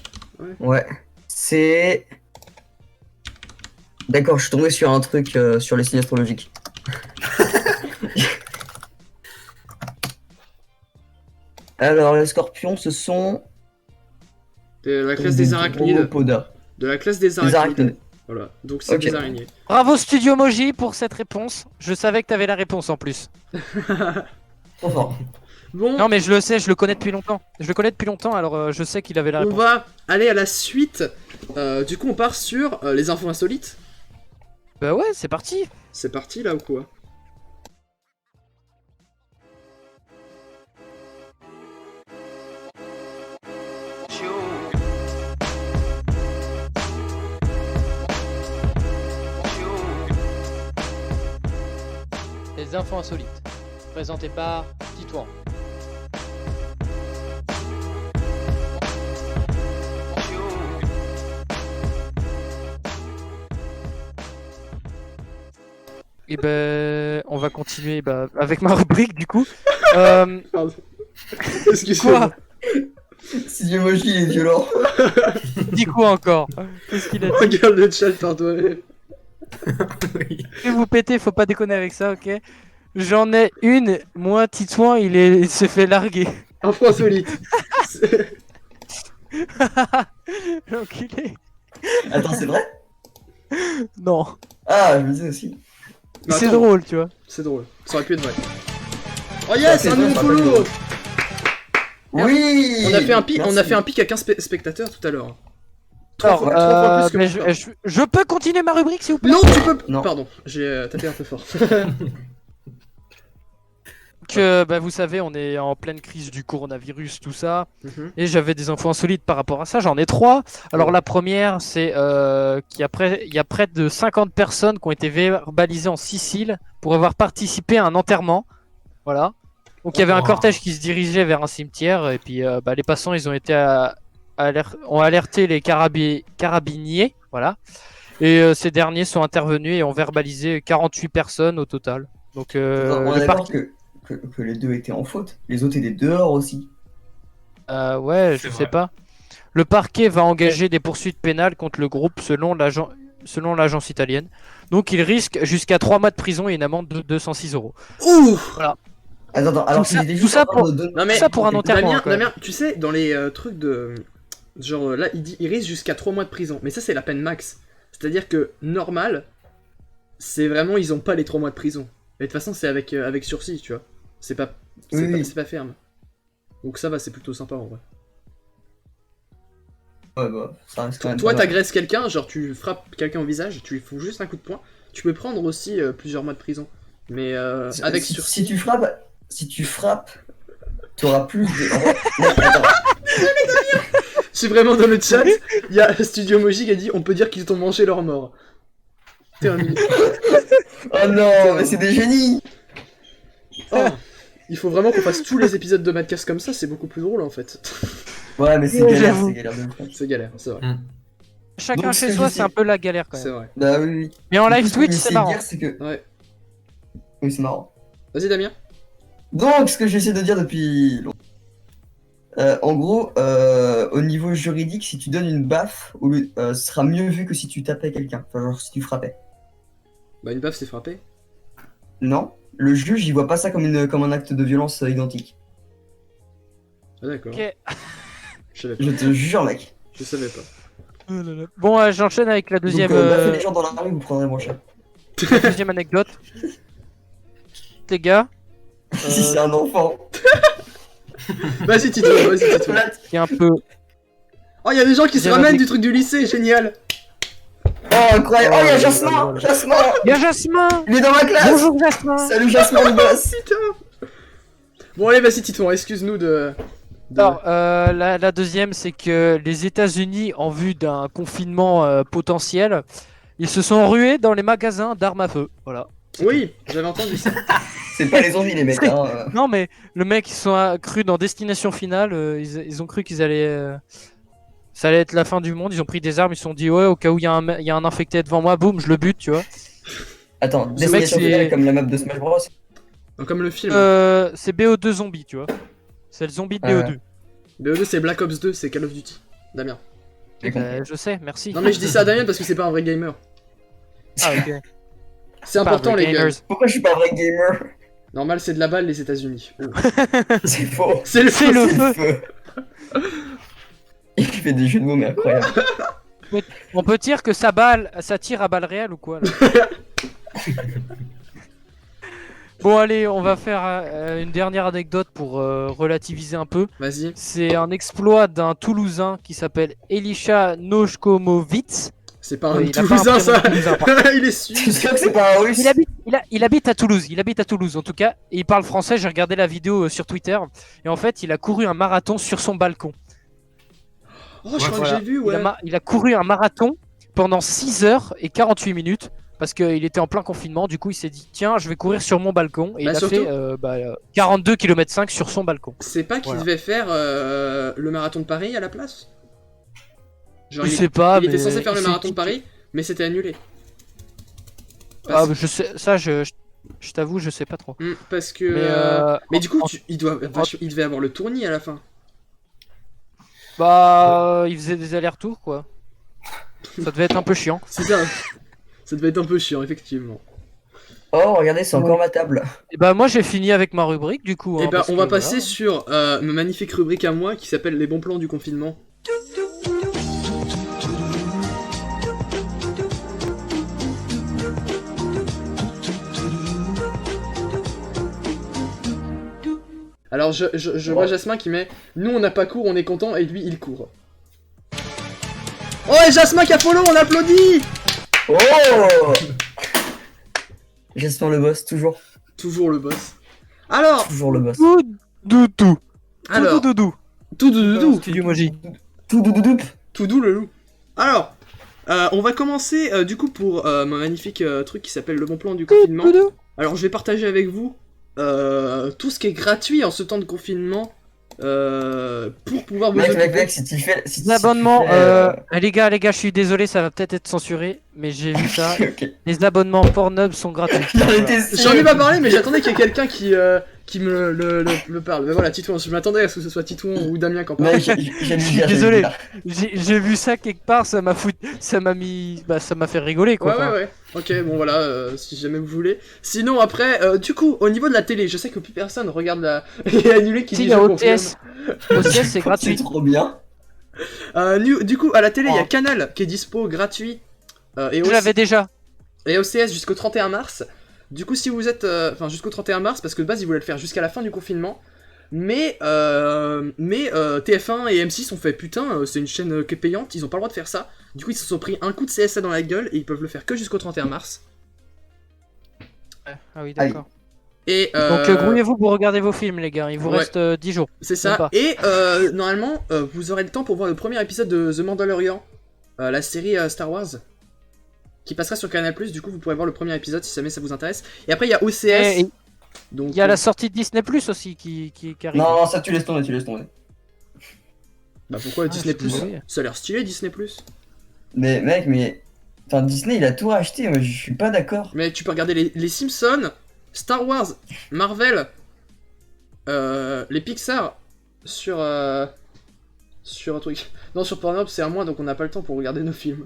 Ouais. C'est. D'accord, je suis tombé sur un truc sur les signes astrologiques. Alors, les scorpions, ce sont. De la classe des arachnides. Uropoda. De la classe des Des araignées. arachnides. Voilà, donc c'est Ok. des araignées. Bravo Studio Moji pour cette réponse. Je savais que t'avais la réponse en plus. Trop fort. Bon, Non mais je le sais, je le connais depuis longtemps. Je le connais depuis longtemps, alors je sais qu'il avait la on réponse. va aller à la suite. Du coup, on part sur les infos insolites. Bah ouais, c'est parti. C'est parti là ou quoi? Les infos insolites. Présenté par Titouan. Et ben, on va continuer avec ma rubrique du coup. Pardon. Excusez-moi. Quoi? Si Emoji il est violent. Dis quoi encore? Qu'est-ce qu'il a dit? Regarde le chat par toi-même. Et vous pétez, faut pas déconner avec ça, ok? J'en ai une, moi Titouan il s'est fait larguer. Info insolite. L'enculé. Attends, c'est vrai? Non. Ah, je me disais aussi. Mais C'est attends, drôle, tu vois. C'est drôle. Ça aurait pu être vrai. Oh yes, Ça un fait nouveau vrai, ça follow. rappelle Oui! On a fait un pic, on a Merci. fait un pic à 15 spectateurs tout à l'heure. Alors, Trois fois plus que mais mon frère. je peux continuer ma rubrique, s'il vous plaît? Non, tu peux. Non. Pardon, j'ai tapé un peu fort. Bah, vous savez, on est en pleine crise du coronavirus, tout ça. Mhm. Et j'avais des infos insolites par rapport à ça. J'en ai 3. Alors, la première, c'est qu'il y a près de 50 personnes qui ont été verbalisées en Sicile pour avoir participé à un enterrement. Voilà. Donc, il y avait un Oh. cortège qui se dirigeait vers un cimetière. Et puis, bah, les passants, ils ont été ont alerté les carabiniers. Voilà. Et ces derniers sont intervenus et ont verbalisé 48 personnes au total. Donc, Attends, on le est parc- d'accord que les deux étaient en faute. Les autres étaient dehors aussi. Ouais, C'est je vrai. sais pas. Le parquet va engager des poursuites pénales contre le groupe selon l'agence italienne. Donc il risque jusqu'à 3 mois de prison et une amende de 206 €. Ouh. Attends, alors ça- qu'ils étaient tout juste ça en train pour- de donner- Non mais Ça pour un enterrement. Damien, quand même. Damien, tu sais, dans les trucs de... Genre là, il dit il risque jusqu'à 3 mois de prison. Mais ça, c'est la peine max. C'est-à-dire que, normal, c'est vraiment, ils ont pas les 3 mois de prison. Mais de toute façon, c'est avec sursis, tu vois. C'est pas, Oui. c'est pas ferme. Donc ça va, c'est plutôt sympa en vrai. Ouais, bah, ça reste quand même Toi, pas mal. t'agresses quelqu'un, genre tu frappes quelqu'un au visage, tu lui fous juste un coup de poing. Tu peux prendre aussi plusieurs mois de prison. Mais avec Si sursis... tu frappes, t'auras plus de. En vrai, non, attends. Je suis vraiment dans le chat, il y a Studio Moji qui a dit on peut dire qu'ils ont mangé leur mort. Terminé. Oh non, mais c'est des génies! Oh, il faut vraiment qu'on fasse tous les épisodes de Madcast comme ça, c'est beaucoup plus drôle en fait. Ouais, mais c'est Ouais, galère, j'avoue. c'est galère de fou. C'est galère, c'est vrai. Chacun Donc, chez ce que soi, je c'est sais- un peu la galère quand C'est même. vrai. Bah oui, oui. Mais en live Du coup, ce que Twitch, j'essaie c'est de marrant. dire, c'est que. Ouais. Oui, c'est marrant. Vas-y Damien. Donc, ce que j'essaie de dire depuis longtemps. En gros, au niveau juridique, si tu donnes une baffe, ce sera mieux vu que si tu tapais quelqu'un. Enfin, genre si tu frappais. Bah une baffe c'est frappé. Non, le juge, il voit pas ça comme un acte de violence identique. Ah d'accord. Ok. Je savais pas. Je te jure, mec. Je savais pas. Bon, j'enchaîne avec la deuxième, Donc, baffez les gens dans la rue, vous prendrez mon chat. la deuxième anecdote. Les gars, Si c'est un enfant. Vas-y Tito, vas-y Tito. qui est un peu. Oh il y a des gens qui se Deuxième ramènent anecdote. du truc du lycée, génial. Oh, incroyable. Oh, il y a Oh, Jasmin. voilà. Jasmin. Il y a Jasmin. Il est dans ma classe. Bonjour Jasmin. Salut Jasmin, le boss. Bon allez vas-y Tito, excuse-nous de... Alors, la deuxième, c'est que les États-Unis, en vue d'un confinement potentiel, ils se sont rués dans les magasins d'armes à feu. Voilà. Oui, j'avais entendu ça. C'est pas les zombies, les mecs. Hein. Non, mais le mec, ils sont crus dans Destination Finale. Ils ont cru qu'ils allaient. Ça allait être la fin du monde. Ils ont pris des armes. Ils se sont dit, ouais, au cas où il y a un infecté devant moi, boum, je le bute, tu vois. Attends, mec, Destination c'est- Finale comme la map de Smash Bros. Comme le film. C'est BO2 Zombie, tu vois. C'est le zombie de BO2. BO2 c'est Black Ops 2, c'est Call of Duty. Damien. Je sais, merci. Non mais je dis ça à Damien parce que c'est pas un vrai gamer. Ah, ok. C'est important Pas les vrai gars. gamers. Pourquoi je suis pas un vrai gamer? Normal c'est de la balle les États-Unis. Oh. C'est faux. C'est le C'est le feu. Feu. Il fait des jeux de mots, mais incroyables. On peut dire que ça tire à balles réelles ou quoi là Bon allez, on va faire une dernière anecdote pour relativiser un peu. Vas-y. C'est un exploit d'un Toulousain qui s'appelle Elisha Nochkomovitz. C'est pas un Il a pas un Toulousain prénom ça. toulousain, par Il est Tu suisse. sais que c'est pas un russe? Il habite à Toulouse. Il habite à Toulouse en tout cas. Et il parle français. J'ai regardé la vidéo sur Twitter. Et en fait, il a couru un marathon sur son balcon. Oh je crois Voilà. que j'ai vu ouais. Il a couru un marathon pendant 6 heures et 48 minutes. Parce qu'il était en plein confinement, du coup il s'est dit tiens je vais courir sur mon balcon et Bah, il a surtout- fait 42 km/5 sur son balcon. C'est pas qu'il Voilà. devait faire le marathon de Paris à la place? Genre, Je il, sais pas, il était mais censé faire il le s'est marathon dit de Paris, mais c'était annulé. Ah, Parce, bah, je sais, ça je t'avoue je sais pas trop. parce que... Mais, mais du coup, en- il devait avoir le tournis à la fin. il faisait des allers-retours quoi. Ça devait être un peu chiant. C'était un- Ça devait être un peu chiant, effectivement. Oh, regardez, c'est encore ma table. Et bah moi j'ai fini avec ma rubrique du coup. Et hein, bah, parce on va que, passer voilà. sur ma magnifique rubrique à moi qui s'appelle Les bons plans du confinement. Alors je vois Jasmin qui met « Nous on n'a pas cours, on est content » et lui il court. Oh et Jasmin qui a follow, on applaudit. Oh Jasmin le boss, toujours. Toujours le boss. Alors Toujours le boss. Doudou. Alors Doudou. Tout doudou. Studio Moji. Tout doudou. Tout doux le loup. Alors, on va commencer du coup pour mon magnifique truc qui s'appelle le bon plan du confinement. Alors je vais partager avec vous tout ce qui est gratuit en ce temps de confinement pour pouvoir vous Mec, si tu fais... L'abonnement, les gars, je suis désolé, ça va peut-être être censuré, mais j'ai vu ça. Ok. Les abonnements Pornhub sont gratuits. J'en ai pas parlé, mais j'attendais qu'il y ait quelqu'un qui me le parle. Mais voilà, Titouan, je m'attendais à ce que ce soit Titouan ou Damien qui en parle. Mec, Je suis désolé, j'ai vu ça quelque part, ça m'a fait rigoler quoi. Ouais. Ok, bon voilà, si jamais vous voulez. Sinon après, du coup, au niveau de la télé, je sais que plus personne regarde la... Il y a annulé qui Si, dit il y a je OTS. OTS c'est gratuit. C'est trop bien. Du coup, à la télé, il y a Canal qui est dispo gratuit. Et Je aussi... l'avais déjà. Et OCS jusqu'au 31 mars. Du coup, si vous êtes... Enfin, jusqu'au 31 mars, parce que de base, ils voulaient le faire jusqu'à la fin du confinement. Mais TF1 et M6 ont fait putain, c'est une chaîne qui est payante, ils ont pas le droit de faire ça. Du coup, ils se sont pris un coup de CSA dans la gueule et ils peuvent le faire que jusqu'au 31 mars. Ah oui, d'accord. Et Donc grouillez-vous pour regarder vos films, les gars, il vous Ouais. reste 10 jours. c'est Même ça. pas. Et normalement, vous aurez le temps pour voir le premier épisode de The Mandalorian, la série Star Wars, qui passera sur Canal+. Du coup, vous pourrez voir le premier épisode si jamais ça vous intéresse. Et après, il y a OCS. Et Donc, il y a la sortie de Disney Plus aussi qui arrive. Non, ça tu laisses tomber. Bah pourquoi Disney+. je suis désolé. Ça a l'air stylé, Disney+. Mais mec, Enfin, Disney, il a tout racheté, moi je suis pas d'accord. Mais tu peux regarder les Simpsons, Star Wars, Marvel, les Pixar sur un truc. Non, sur Pornhub c'est à moins donc on n'a pas le temps pour regarder nos films.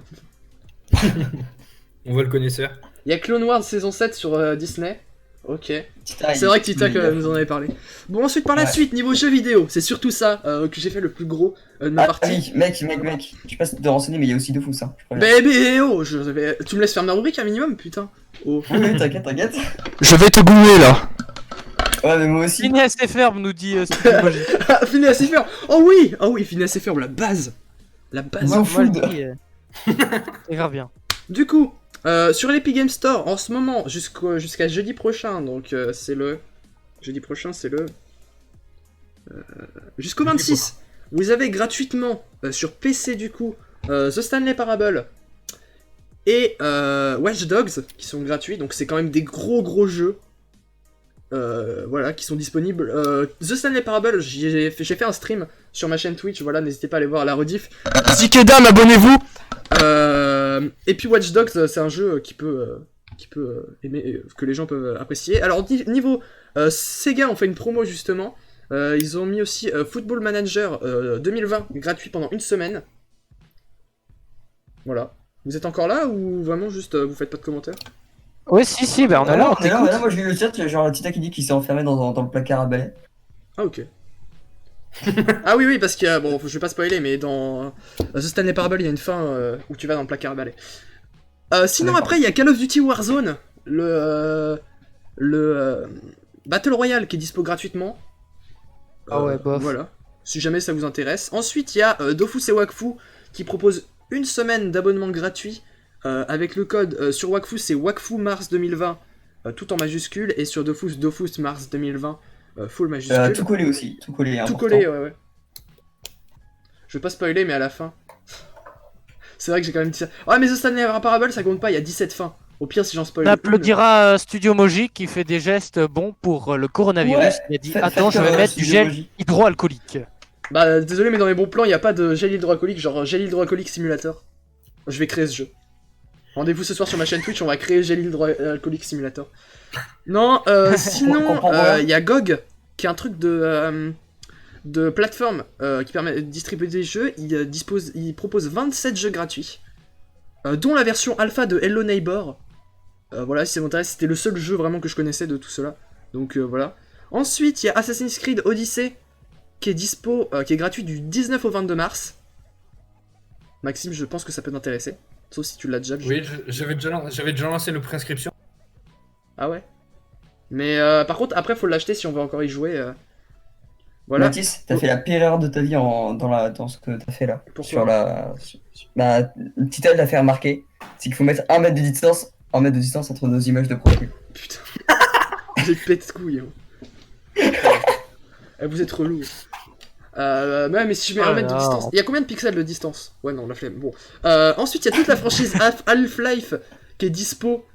On voit le connaisseur. Il y a Clone Wars saison 7 sur Disney. Ok. Tita, C'est vrai que Tita nous en avait parlé. Bon, ensuite par la Ouais. suite, niveau jeux vidéo, c'est surtout ça que j'ai fait le plus gros de ma Ah partie. oui, mec, je sais pas si tu te renseigner, mais il y a aussi Dofus, hein. Je Bébé, oh, tu me laisses faire ma rubrique un minimum, putain. Oh. Oui, t'inquiète. Je vais te bouler là. Ouais, mais moi aussi. Phineas et Ferb nous dit Studio Moji. Phineas et Ferb. Oh oui, Phineas et Ferb, la base. La base. Moi, Moi, je food. dis, c'est grave bien. Du coup, sur l'Epic Game Store, en ce moment, jusqu'à jeudi prochain, donc c'est le... Jeudi prochain, c'est le... jusqu'au 26, vous avez gratuitement, sur PC du coup, The Stanley Parable et Watch Dogs, qui sont gratuits, donc c'est quand même des gros jeux. Voilà, qui sont disponibles. The Stanley Parable, j'ai fait un stream sur ma chaîne Twitch, voilà, n'hésitez pas à aller voir la rediff. Zikedam, abonnez-vous. Et puis Watch Dogs, c'est un jeu qui peut aimer, que les gens peuvent apprécier. Alors niveau Sega, on fait une promo justement. Ils ont mis aussi Football Manager 2020 gratuit pendant une semaine. Voilà. Vous êtes encore là ou vraiment juste vous faites pas de commentaires? Ouais, si, bah on est là, on on est là, t'écoute. moi j'ai eu le chat, genre Tita qui dit qu'il s'est enfermé dans le placard à balai. Ah ok. Ah oui, parce qu'il y a... Bon, je vais pas spoiler, mais dans The Stanley Parable, il y a une fin où tu vas dans le placard à balai. Sinon, D'accord. après, il y a Call of Duty Warzone, le Battle Royale qui est dispo gratuitement. Ah ouais, bof. Voilà, si jamais ça vous intéresse. Ensuite, il y a Dofus et Wakfu qui proposent une semaine d'abonnement gratuit avec le code sur Wakfu, c'est Wakfu Mars 2020, tout en majuscule, et sur Dofus, Dofus Mars 2020. Full majuscule. Tout collé aussi, tout collé. Tout important. collé, ouais. Je vais pas spoiler, mais à la fin. C'est vrai que j'ai quand même dit ça. Ouais, mais The Stanley Parable, ça compte pas, il y a 17 fins. Au pire, si j'en spoil. On applaudira Studio Moji qui fait des gestes bons pour le coronavirus. Ouais, Il a dit faites- attends, je faites vais comme mettre du Studio gel Moji. hydroalcoolique. Bah, désolé, mais dans mes bons plans, il y a pas de gel hydroalcoolique, genre gel hydroalcoolique simulator. Je vais créer ce jeu. Rendez-vous ce soir sur ma chaîne Twitch, on va créer gel hydroalcoolique simulator. Non, sinon, il y a GOG, qui est un truc de plateforme qui permet de distribuer des jeux. Il propose 27 jeux gratuits, dont la version alpha de Hello Neighbor. Voilà, si ça vous intéresse, c'était le seul jeu vraiment que je connaissais de tout cela. Donc voilà. Ensuite, il y a Assassin's Creed Odyssey, qui est dispo, qui est gratuit du 19 au 22 mars. Maxime, je pense que ça peut t'intéresser. Sauf si tu l'as déjà. Oui, j'avais déjà lancé le prescription. Ah ouais. Mais par contre, après, faut l'acheter si on veut encore y jouer. Voilà. Mathis, t'as fait la pire erreur de ta vie dans ce que t'as fait là. Pourquoi Bah, Titan l'a fait remarquer. C'est qu'il faut mettre 1 mètre de distance, entre nos images de profil. Putain. J'ai pète couille. Vous êtes relou. Mais si je mets 1 mètre de distance. Il y a combien de pixels de distance? Ouais, non, la flemme. Bon. Ensuite, il y a toute la franchise Half-Life qui est dispo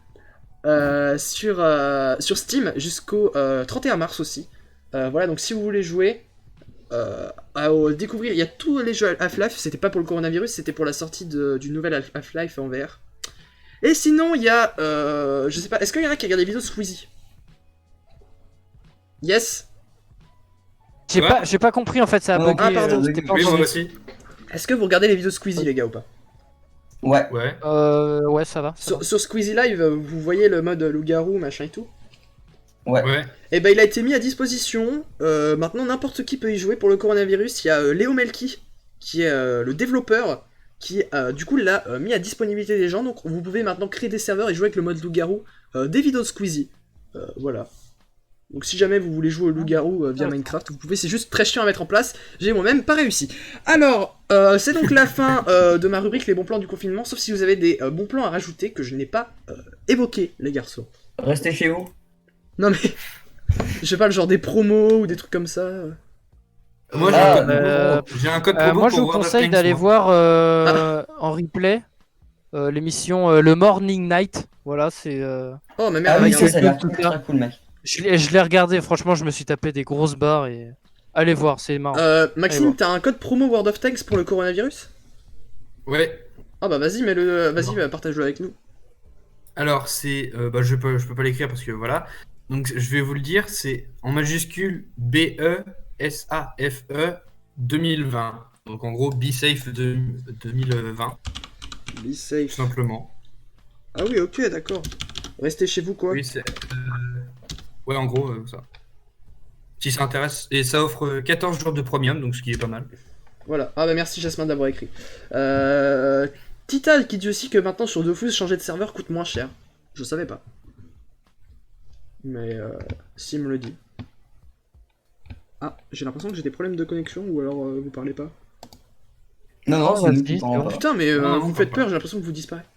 sur Steam jusqu'au 31 mars aussi. Voilà, donc si vous voulez jouer, à découvrir, il y a tous les jeux Half-Life, c'était pas pour le coronavirus, c'était pour la sortie du nouvel Half-Life en VR. Et sinon, il y a, je sais pas, est-ce qu'il y en a qui regardent les vidéos de Squeezie? Yes. J'ai pas compris en fait, ça a bugué. Ah, pardon. C'était pas Oui, moi entendu. aussi. Est-ce que vous regardez les vidéos de Squeezie, les gars, ou pas? Ouais. Ouais. Ouais, ça va. Sur Squeezie Live, vous voyez le mode loup-garou, machin et tout? Ouais. Et ben il a été mis à disposition, maintenant n'importe qui peut y jouer pour le coronavirus. Il y a Léo Melki, qui est le développeur, qui du coup l'a mis à disponibilité des gens, donc vous pouvez maintenant créer des serveurs et jouer avec le mode loup-garou des vidéos de Squeezie. Voilà. Donc si jamais vous voulez jouer au loup-garou via Minecraft, vous pouvez, c'est juste très chiant à mettre en place, j'ai moi-même pas réussi. Alors, c'est donc la fin de ma rubrique les bons plans du confinement, sauf si vous avez des bons plans à rajouter que je n'ai pas évoqués, les garçons. Restez chez vous. Non mais, je sais pas, le genre des promos ou des trucs comme ça. Moi, j'ai un code promo moi, je pour vous World of conseille Tanks, d'aller moi. voir en replay l'émission Le Morning Night. Voilà, c'est. Oh, ma mère Ah a oui, regardé. ça a l'air très cool, mec. Je l'ai regardé, franchement, je me suis tapé des grosses barres et. Allez voir, c'est marrant. Maxime, Allez t'as un code promo World of Tanks pour le coronavirus? Ouais. Ah bah vas-y, vas-y, partage-le avec nous. Alors, c'est. Je peux pas l'écrire parce que voilà. Donc, je vais vous le dire, c'est en majuscule BESAFE 2020. Donc, en gros, Be Safe 2020. Be safe. Tout simplement. Ah oui, ok, d'accord. Restez chez vous, quoi. Oui, c'est. Ouais, en gros, ça. Si ça intéresse. Et ça offre 14 jours de premium, donc ce qui est pas mal. Voilà. Ah bah merci Jasmin d'avoir écrit. Tital qui dit aussi que maintenant sur Dofus, changer de serveur coûte moins cher. Je savais pas. Mais s'il me le dit. Ah, j'ai l'impression que j'ai des problèmes de connexion ou alors vous parlez pas. Non, c'est nous vas-y, qui parlons pas. Putain, mais Non, vous me pas faites pas. peur, j'ai l'impression que vous disparaissez.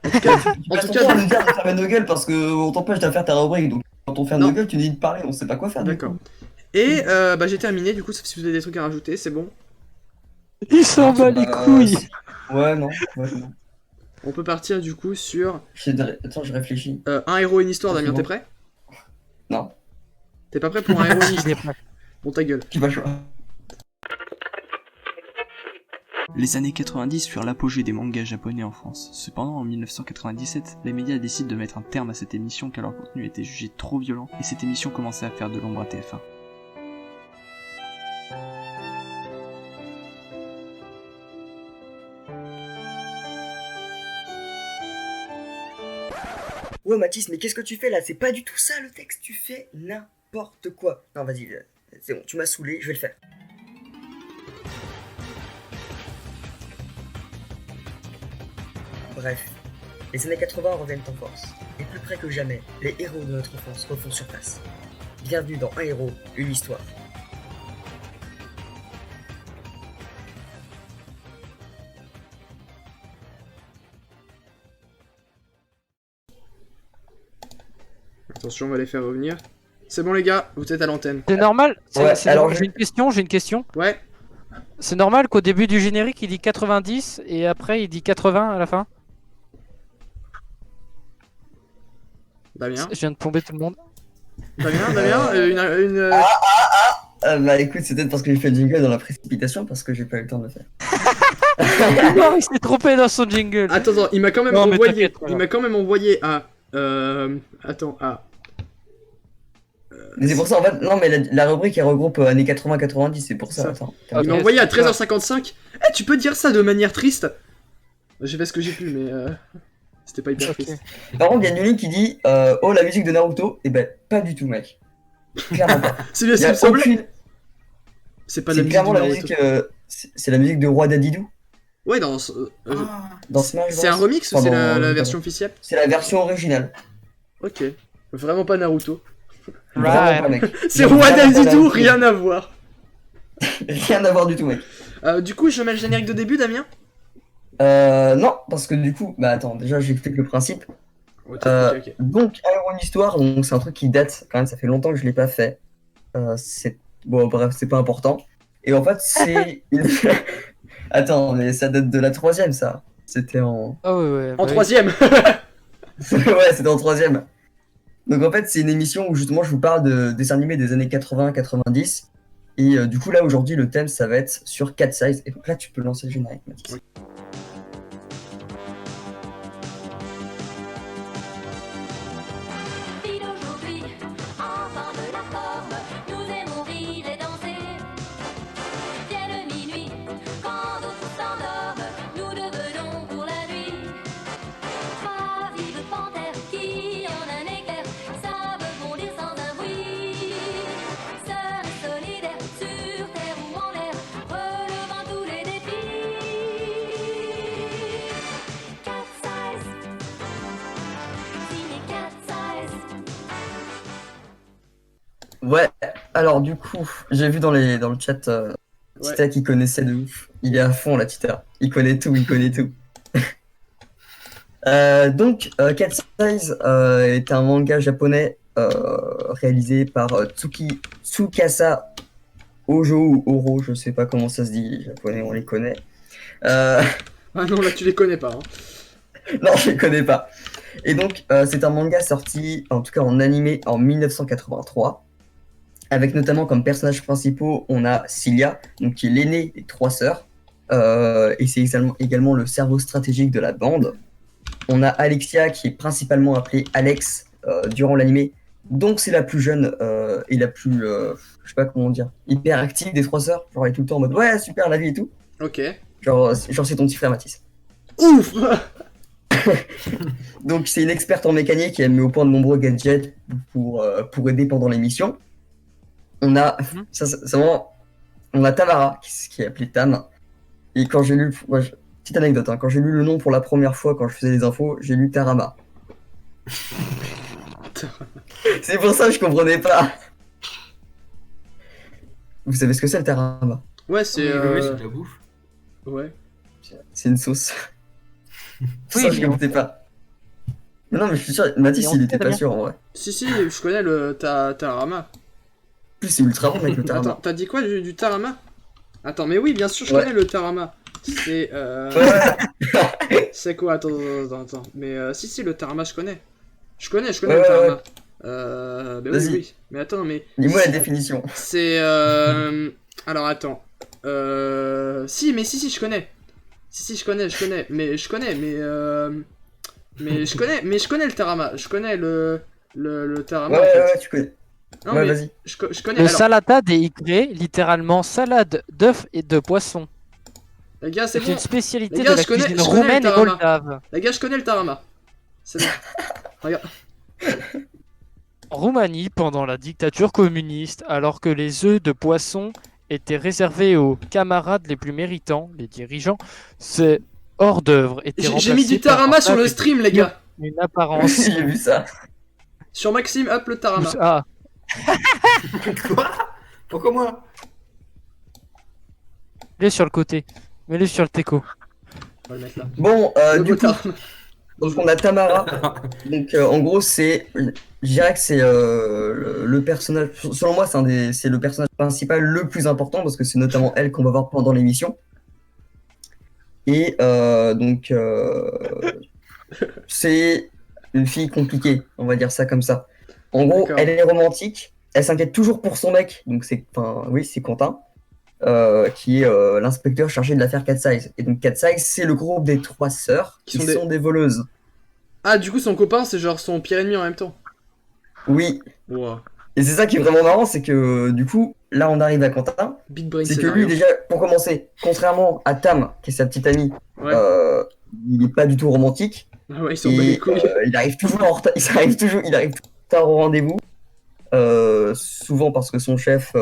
En tout cas, En tout cas, on nous dit de fermer nos gueules parce qu'on t'empêche de faire ta rubrique. Donc, quand on ferme Non. nos gueules, tu nous dis de parler, on sait pas quoi faire. du d'accord. coup. Et j'ai terminé, du coup, sauf si vous avez des trucs à rajouter, c'est bon. Il s'en bat les couilles. Ouais, non. On peut partir du coup sur Attends, je réfléchis. un héros, une histoire, C'est Damien, bon. t'es prêt? Non. T'es pas prêt pour un héros, une Il histoire? est prêt. Bon, ta gueule. Qui va choisir? Les années 90 furent l'apogée des mangas japonais en France. Cependant, en 1997, les médias décident de mettre un terme à cette émission car leur contenu était jugé trop violent et cette émission commençait à faire de l'ombre à TF1. Ouais, Mathis, mais qu'est-ce que tu fais là? C'est pas du tout ça le texte, tu fais n'importe quoi. Non, vas-y, c'est bon, tu m'as saoulé, je vais le faire. Bref, les années 80 reviennent en force, et plus près que jamais, les héros de notre enfance refont surface. Bienvenue dans Un héros, une histoire. Attention, on va les faire revenir. C'est bon les gars, vous êtes à l'antenne. C'est normal. Ouais, alors, j'ai une question. Ouais. C'est normal qu'au début du générique il dit 90 et après il dit 80 à la fin. Damien. Je viens de tomber tout le monde. Damien, Bah écoute, c'est peut-être parce que j'ai fait le jingle dans la précipitation, parce que j'ai pas eu le temps de le faire. Non, il s'est trompé dans son jingle. Attends, il m'a quand même Non, mais envoyé. t'inquiète, Il m'a quand même envoyé à. Mais c'est pour ça, en fait, non, mais la rubrique elle regroupe années 80-90, c'est pour ça. Ça. Attends. Il m'a envoyé à 13h55. Eh, tu peux dire ça de manière triste? J'ai fait ce que j'ai pu, mais c'était pas hyper triste. Par contre, il y a Nulin qui dit oh, la musique de Naruto. Et ben, pas du tout, mec. Clairement pas. C'est bien, Il y ça a me semblait. aucune- C'est pas de C'est la musique clairement de la Naruto. musique. C'est la musique de Roi Dadidou Ouais, dans Smash c'est un Bros. remix ou c'est Pendant- la version officielle? C'est la version originale. Ok. Vraiment pas Naruto. Vraiment pas, mec. C'est Vraiment Roi pas Dadidou, Naruto. rien à voir. Rien à voir du tout, mec. Du coup, je mets le générique de début, Damien. Non, parce que du coup, bah attends, déjà j'explique le principe. Ok. Donc, un héros, une histoire, donc c'est un truc qui date quand même, ça fait longtemps que je l'ai pas fait. Bon, bref, c'est pas important. Et en fait, c'est une. Attends, mais ça date de la troisième, ça. C'était en. Ah ouais, En troisième. Ouais, c'était en troisième. Donc en fait, c'est une émission où justement je vous parle de dessins animés des années 80-90. Et du coup, là aujourd'hui, le thème ça va être sur Cat Size. Et donc là, tu peux lancer le générique, Mathis. Oui. Ouais, alors du coup, j'ai vu dans le chat Tita qui connaissait de ouf. Il est à fond là, Tita. Il connaît tout, il connaît tout. Donc, Cat Size est un manga japonais réalisé par Tsukasa Ojo ou Oro, je sais pas comment ça se dit, les japonais on les connaît. Ah non, là tu les connais pas. Hein. Non, je les connais pas. Et donc, c'est un manga sorti, en tout cas en animé, en 1983. Avec notamment comme personnages principaux, on a Cilia, donc qui est l'aînée des trois sœurs. Et c'est également le cerveau stratégique de la bande. On a Alexia qui est principalement appelée Alex durant l'animé. Donc c'est la plus jeune et la plus, je sais pas comment dire, hyper active des trois sœurs. Genre elle est tout le temps en mode ouais super la vie et tout. Ok. Genre c'est ton petit frère Mathis. Ouf. Donc c'est une experte en mécanique qui a mis au point de nombreux gadgets pour aider pendant l'émission. On a, on a Tamara qui est appelée Tam. Et quand j'ai lu, petite anecdote, hein, quand j'ai lu le nom pour la première fois quand je faisais les infos, j'ai lu Tarama. C'est pour ça que je comprenais pas. Vous savez ce que c'est le Tarama? Ouais, c'est c'est de la bouffe. Ouais. C'est une sauce. Ça, je comprenais pas. Mais non, mais je suis sûr, Mathis, il était pas sûr en vrai. Si, je connais le Tarama. En plus, c'est ultra bon avec le Tarama. Attends, t'as dit quoi du Tarama? Attends, mais oui, bien sûr, je connais le Tarama. C'est c'est quoi? Attends. Mais si, le Tarama, je connais. Je connais le Tarama. Bah oui. Mais attends, mais. Dis-moi la définition. C'est alors attends. Si, je connais. Si, je connais. Mais je connais le Tarama. Je connais le Tarama. Ouais, tu connais. Non, ouais, mais vas-y. je connais. Le Alors... salata des Y, littéralement salade d'œufs et de poisson. Les gars, c'est bon. une spécialité Les gars, de la cuisine roumaine et moldave. Les gars, je connais le Tarama. C'est bon. Regarde. En Roumanie, pendant la dictature communiste, alors que les œufs de poisson étaient réservés aux camarades les plus méritants, les dirigeants, ces hors d'œuvre étaient remplacés. J'ai mis du Tarama sur le stream, les gars. Une apparence. J'ai vu ça. Sur Maxime, hop, le Tarama. Ah. Quoi? Pourquoi moi? Mets-le sur le côté. Mets-le sur le teco. On va le mettre là. Bon, du coup, donc on a Tamara. Donc en gros, je dirais que c'est le personnage. Selon moi, c'est le personnage principal le plus important parce que c'est notamment elle qu'on va voir pendant l'émission. Et donc c'est une fille compliquée, on va dire ça comme ça. En gros, elle est romantique. Elle s'inquiète toujours pour son mec. Donc c'est Quentin. Qui est l'inspecteur chargé de l'affaire Cat Size. Et donc Cat Size, c'est le groupe des trois sœurs qui sont des voleuses. Ah, du coup, son copain, c'est genre son pire ennemi en même temps. Oui. Wow. Et c'est ça qui est vraiment marrant, c'est que du coup, là on arrive à Quentin. Big brain c'est que lui, déjà, pour commencer, contrairement à Tam, qui est sa petite amie, il est pas du tout romantique. Ah ouais, ils sont bat les couilles. Il arrive toujours en retard. Il arrive toujours tard au rendez-vous. Souvent parce que son chef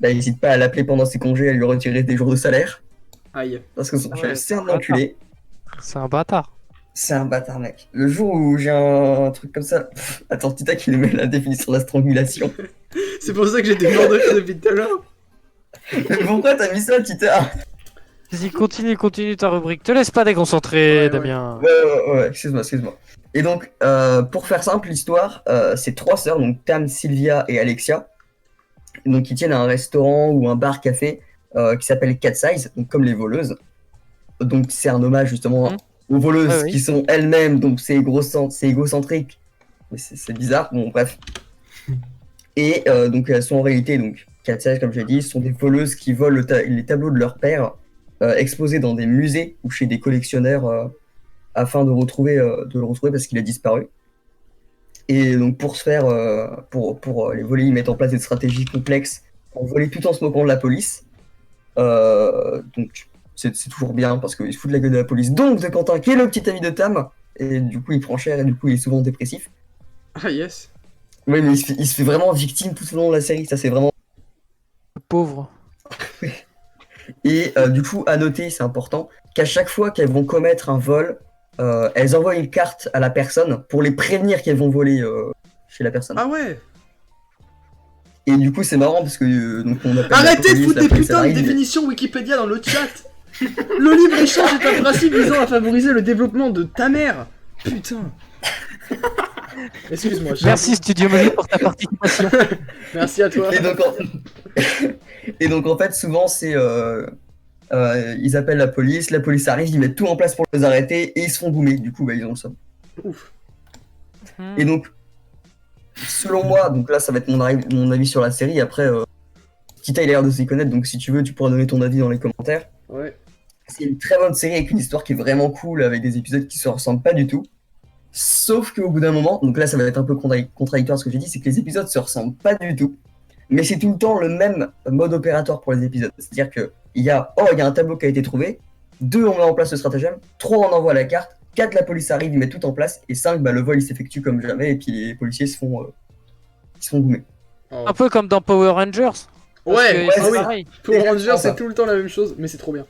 n'hésite pas à l'appeler pendant ses congés, à lui retirer des jours de salaire. Aïe. Parce que son chef, c'est un enculé. C'est un bâtard. C'est un bâtard, mec. Le jour où j'ai un truc comme ça... Attends, Tita qui nous met la définition de la strangulation. C'est pour ça que j'ai des morts de rire depuis tout à l'heure. Mais pourquoi t'as mis ça, Tita? Vas-y, continue ta rubrique. Te laisse pas déconcentrer, Ouais, Damien. Ouais, excuse-moi. Et donc, pour faire simple, l'histoire, c'est 3 sœurs, donc Tam, Sylvia et Alexia, donc qui tiennent un restaurant ou un bar-café qui s'appelle Cat Size, donc comme les voleuses. Donc c'est un hommage justement aux voleuses qui sont elles-mêmes, donc c'est égocentrique, mais c'est bizarre, bon bref. Et donc elles sont en réalité, donc Cat Size comme j'ai dit, sont des voleuses qui volent les tableaux de leur père, exposés dans des musées ou chez des collectionneurs afin de le retrouver parce qu'il a disparu. Et donc pour ce faire, pour les voler, ils mettent en place des stratégies complexes pour voler tout en se moquant de la police. Donc c'est toujours bien parce qu'ils se foutent de la gueule de la police. Donc de Quentin, qui est le petit ami de Tam, et du coup il prend cher et du coup il est souvent dépressif. Ah yes. Oui, mais il se fait vraiment victime tout au long de la série, ça c'est vraiment... Pauvre. Et du coup, à noter, c'est important, qu'à chaque fois qu'elles vont commettre un vol, elles envoient une carte à la personne pour les prévenir qu'elles vont voler chez la personne. Ah ouais. Et du coup, c'est marrant parce que donc on appelle Arrêtez de la police, foutre la des police putains de arrive, définitions Wikipédia dans le chat. Le libre-échange est un principe visant à favoriser le développement de ta mère. Putain. Excuse-moi. Merci Studio Mobile pour ta participation. Merci à toi. Et donc en fait, souvent c'est ils appellent la police arrive, ils mettent tout en place pour les arrêter et ils se font goumer. Du coup, bah, ils ont le somme. Ouf. Et donc, selon moi, donc là ça va être mon avis sur la série. Après, Tita il a l'air de s'y connaître, donc si tu veux, tu pourras donner ton avis dans les commentaires. Ouais. C'est une très bonne série avec une histoire qui est vraiment cool, avec des épisodes qui se ressemblent pas du tout. Sauf qu'au bout d'un moment, donc là ça va être un peu contradictoire ce que j'ai dit, c'est que les épisodes se ressemblent pas du tout, mais c'est tout le temps le même mode opératoire pour les épisodes. C'est-à-dire que il y a un tableau qui a été trouvé, 2 on met en place le stratagème, 3 on envoie la carte, 4 la police arrive, ils mettent tout en place, et 5 le vol il s'effectue comme jamais, et puis les policiers se font goumer. Un peu comme dans Power Rangers. Ouais, c'est oui. pareil. Power Rangers c'est tout le temps la même chose, mais c'est trop bien.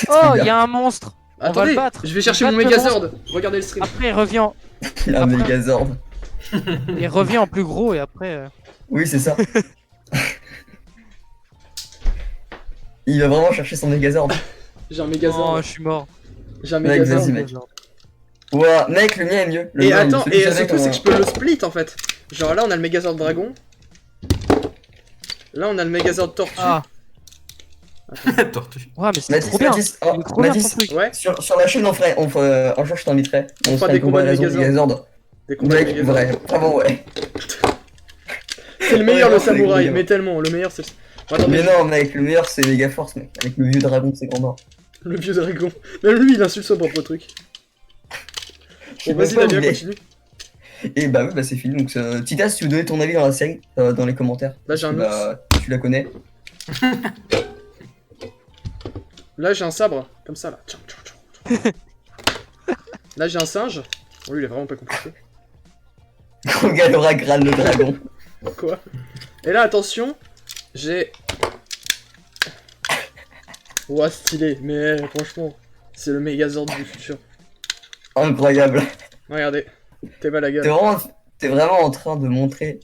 Oh, il y a un monstre. On va Attendez, le battre. je vais chercher On mon va le Megazord. monstre. Regardez le stream. Après, il revient. Un Megazord. Il revient en plus gros et après. Oui, c'est ça. Il va vraiment chercher son Megazord. J'ai un Megazord. Oh, je suis mort. J'ai un Mec, Megazord. vas-y, mec. Ouais, mec, le mien est mieux. Le Et mien est mieux. attends, Celui et que j'avais surtout c'est quand- que je peux le split en fait. Genre là on a le Megazord dragon. Là on a le Megazord tortue. Ah. Tortue. Ouais, mais c'est trop bien. Mathis, Il est trop bien, Mathis, ton truc. Ouais. sur la chaîne, un jour je t'inviterai. On fera fera des une combats de comparaison Megazord. Des combats de Mec, Megazord. vrai, vraiment ouais. C'est le meilleur Ouais, le non, samouraï, avec mais tellement, le meilleur c'est... Attendez, Mais non, mec, le meilleur c'est Megaforce, mec. Avec le vieux dragon de ses grands bras. le vieux dragon. Même lui il insulte son propre truc. Je sais Bon vas-y même pas Damien, où il est. continue. Et bah oui, bah c'est fini. Donc, Tita, si tu veux donner ton avis dans la série, dans les commentaires. Là j'ai un ours. Bah, tu la connais. Là j'ai un sabre, comme ça là. Tchou, tchou, tchou, tchou. Là j'ai un singe. Bon lui il est vraiment pas compliqué. Galora Gran le dragon. Quoi? Et là attention, j'ai... Ouah stylé, mais franchement, c'est le Megazord du futur. Incroyable. Regardez, t'es mal à gueule. T'es vraiment en train de montrer.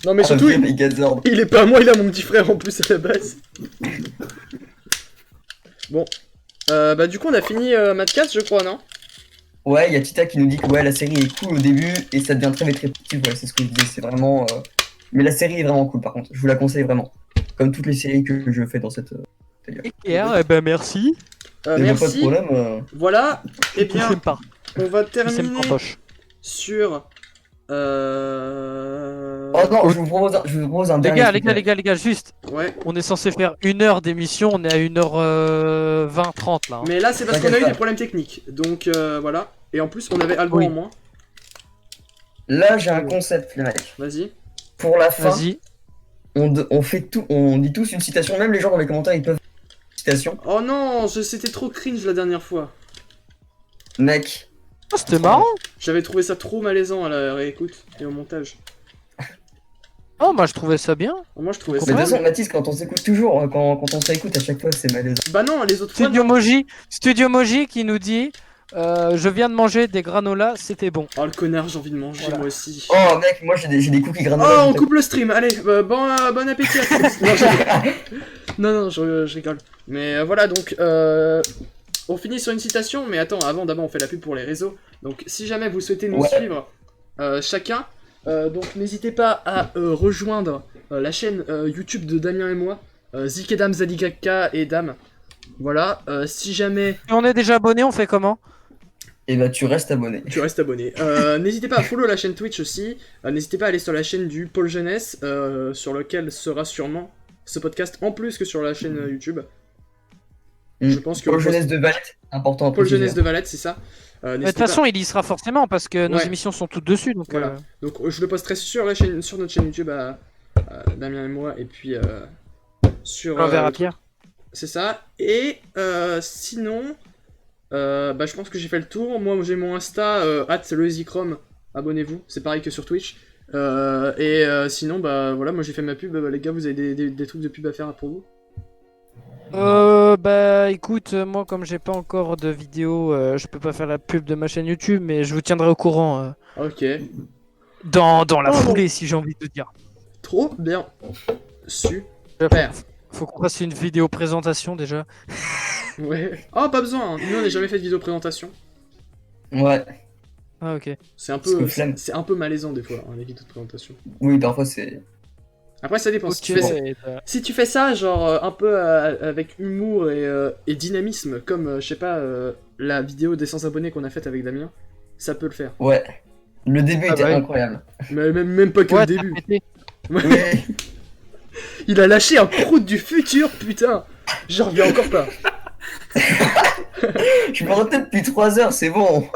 Non mais un surtout, vieux Megazord. il est pas à moi, il a mon petit frère en plus à la base. Bon, bah du coup on a fini Madcast je crois, non? Ouais, il y a Tita qui nous dit que ouais, la série est cool au début et ça devient très répétitif. Ouais, c'est ce que je disais, c'est vraiment. Mais la série est vraiment cool par contre, je vous la conseille vraiment. Comme toutes les séries que je fais dans cette. Eh ben merci. Pas de Merci. problème. Voilà, et Il bien s'aime pas. on va Il s'aime terminer pas poche. sur... Oh non, je vous propose un Les dernier. gars, juste. Ouais. On est censé faire 1 heure d'émission, on est à 1h20, 30 là. hein. Mais là c'est parce qu'on a eu T'inquiète des pas. problèmes techniques, donc voilà. Et en plus on avait Alban Oui. en moins. Là, j'ai un concept, les mecs. Vas-y. Pour la fin, Vas-y. on fait tout, on dit tous une citation. Même les gens dans les commentaires, ils peuvent dire une citation. Oh non, c'était trop cringe la dernière fois. Mec, Oh, c'était marrant. J'avais trouvé ça trop malaisant à la réécoute et au montage. Oh, moi je trouvais ça bien. Moi je trouvais mais ça... de toute façon, Mathis, quand on s'écoute toujours, quand on s'écoute à chaque fois, c'est malaisant. Bah non, les autres fois... Studio Moji qui nous dit Je viens de manger des granolas, c'était bon. Oh le connard, j'ai envie de manger Voilà. moi aussi. Oh mec, moi j'ai des cookies Oh, granola. on coupe le stream, allez, bon appétit à tous. Non, je rigole. Mais voilà, donc, on finit sur une citation, mais attends, d'abord on fait la pub pour les réseaux. Donc, si jamais vous souhaitez nous suivre, chacun, donc n'hésitez pas à rejoindre la chaîne YouTube de Damien et moi, Zik et Dam, Zadigaka et Dam. Voilà, si jamais... Si on est déjà abonné, on fait comment? Et bah tu restes abonné. Tu restes abonné. N'hésitez pas à follow la chaîne Twitch aussi. N'hésitez pas à aller sur la chaîne du Pôle Jeunesse, sur lequel sera sûrement ce podcast en plus que sur la chaîne YouTube. Je pense que Pôle Jeunesse de Valette, important. Pôle Jeunesse de Valette, c'est ça. De toute façon, il y sera forcément parce que nos émissions sont toutes dessus. Donc, voilà. Donc je le posterai sur notre chaîne YouTube à Damien et moi, et puis sur. Un verre à Pierre. C'est ça. Et sinon. Je pense que j'ai fait le tour. Moi j'ai mon Insta @lezicrom, abonnez-vous, c'est pareil que sur Twitch. Sinon voilà, moi j'ai fait ma pub. Les gars, vous avez des trucs de pub à faire pour vous? Écoute, moi comme j'ai pas encore de vidéo, je peux pas faire la pub de ma chaîne YouTube, mais je vous tiendrai au courant. Ok. Dans la foulée, si j'ai envie de te dire. Trop bien. Super. Faut qu'on fasse une vidéo présentation déjà. Ouais. Oh, pas besoin, hein. Nous on n'a jamais fait de vidéo présentation. Ouais. Ah ok. C'est un peu malaisant des fois, hein, les vidéos de présentation. Oui, parfois c'est... Après ça dépend, Okay, si tu fais ça genre un peu avec humour et dynamisme, comme je sais pas, la vidéo des 100 abonnés qu'on a faite avec Damien, ça peut le faire. Ouais. Le début était incroyable. Mais même pas que le début. Ouais. Il a lâché un prout du futur, putain. J'en reviens encore pas. Je me retiens depuis 3 heures, c'est bon.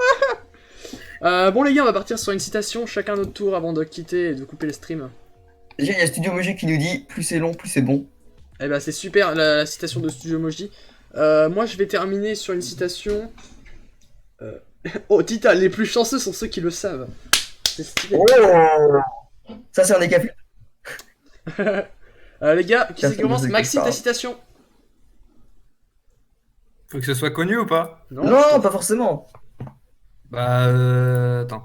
Bon les gars, on va partir sur une citation, chacun notre tour avant de quitter et de couper le stream. Déjà, il y a Studio Moji qui nous dit « Plus c'est long, plus c'est bon ». Eh bah c'est super la citation de Studio Moji. Moi je vais terminer sur une citation... Oh Tita, les plus chanceux sont ceux qui le savent. C'est stylé. Oh, ça c'est un décapé. Les gars, qui c'est qui commence? Maxime, ta citation? Faut que ce soit connu ou pas? Non, pas forcément. Attends.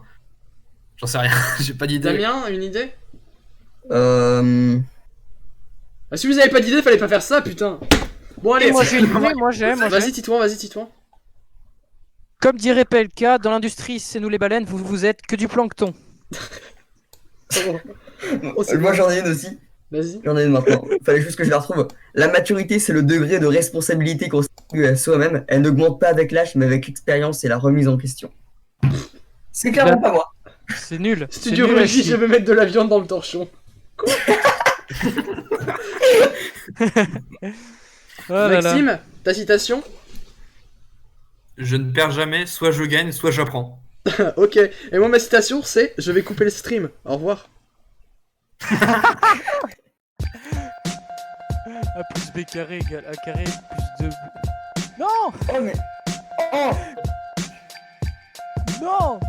J'en sais rien, j'ai pas d'idée. Damien, une idée? Si vous avez pas d'idée, fallait pas faire ça, putain. Bon allez, moi j'ai une idée, moi j'ai. Vas-y, Titouan. Comme dirait PLK, dans l'industrie, c'est nous les baleines, vous êtes que du plancton. Moi j'en ai une aussi. Vas-y. J'en ai une maintenant. Fallait juste que je la retrouve. La maturité, c'est le degré de responsabilité qu'on s'attribue à soi-même. Elle n'augmente pas avec l'âge, mais avec l'expérience et la remise en question. C'est clairement pas moi. C'est nul. Studio Moji, je vais mettre de la viande dans le torchon. Quoi? Maxime, ta citation? Je ne perds jamais, soit je gagne, soit j'apprends. Ok, et moi ma citation c'est « Je vais couper le stream, au revoir ». A plus B carré égale A carré plus 2... Non. Oh mais... Oh Non.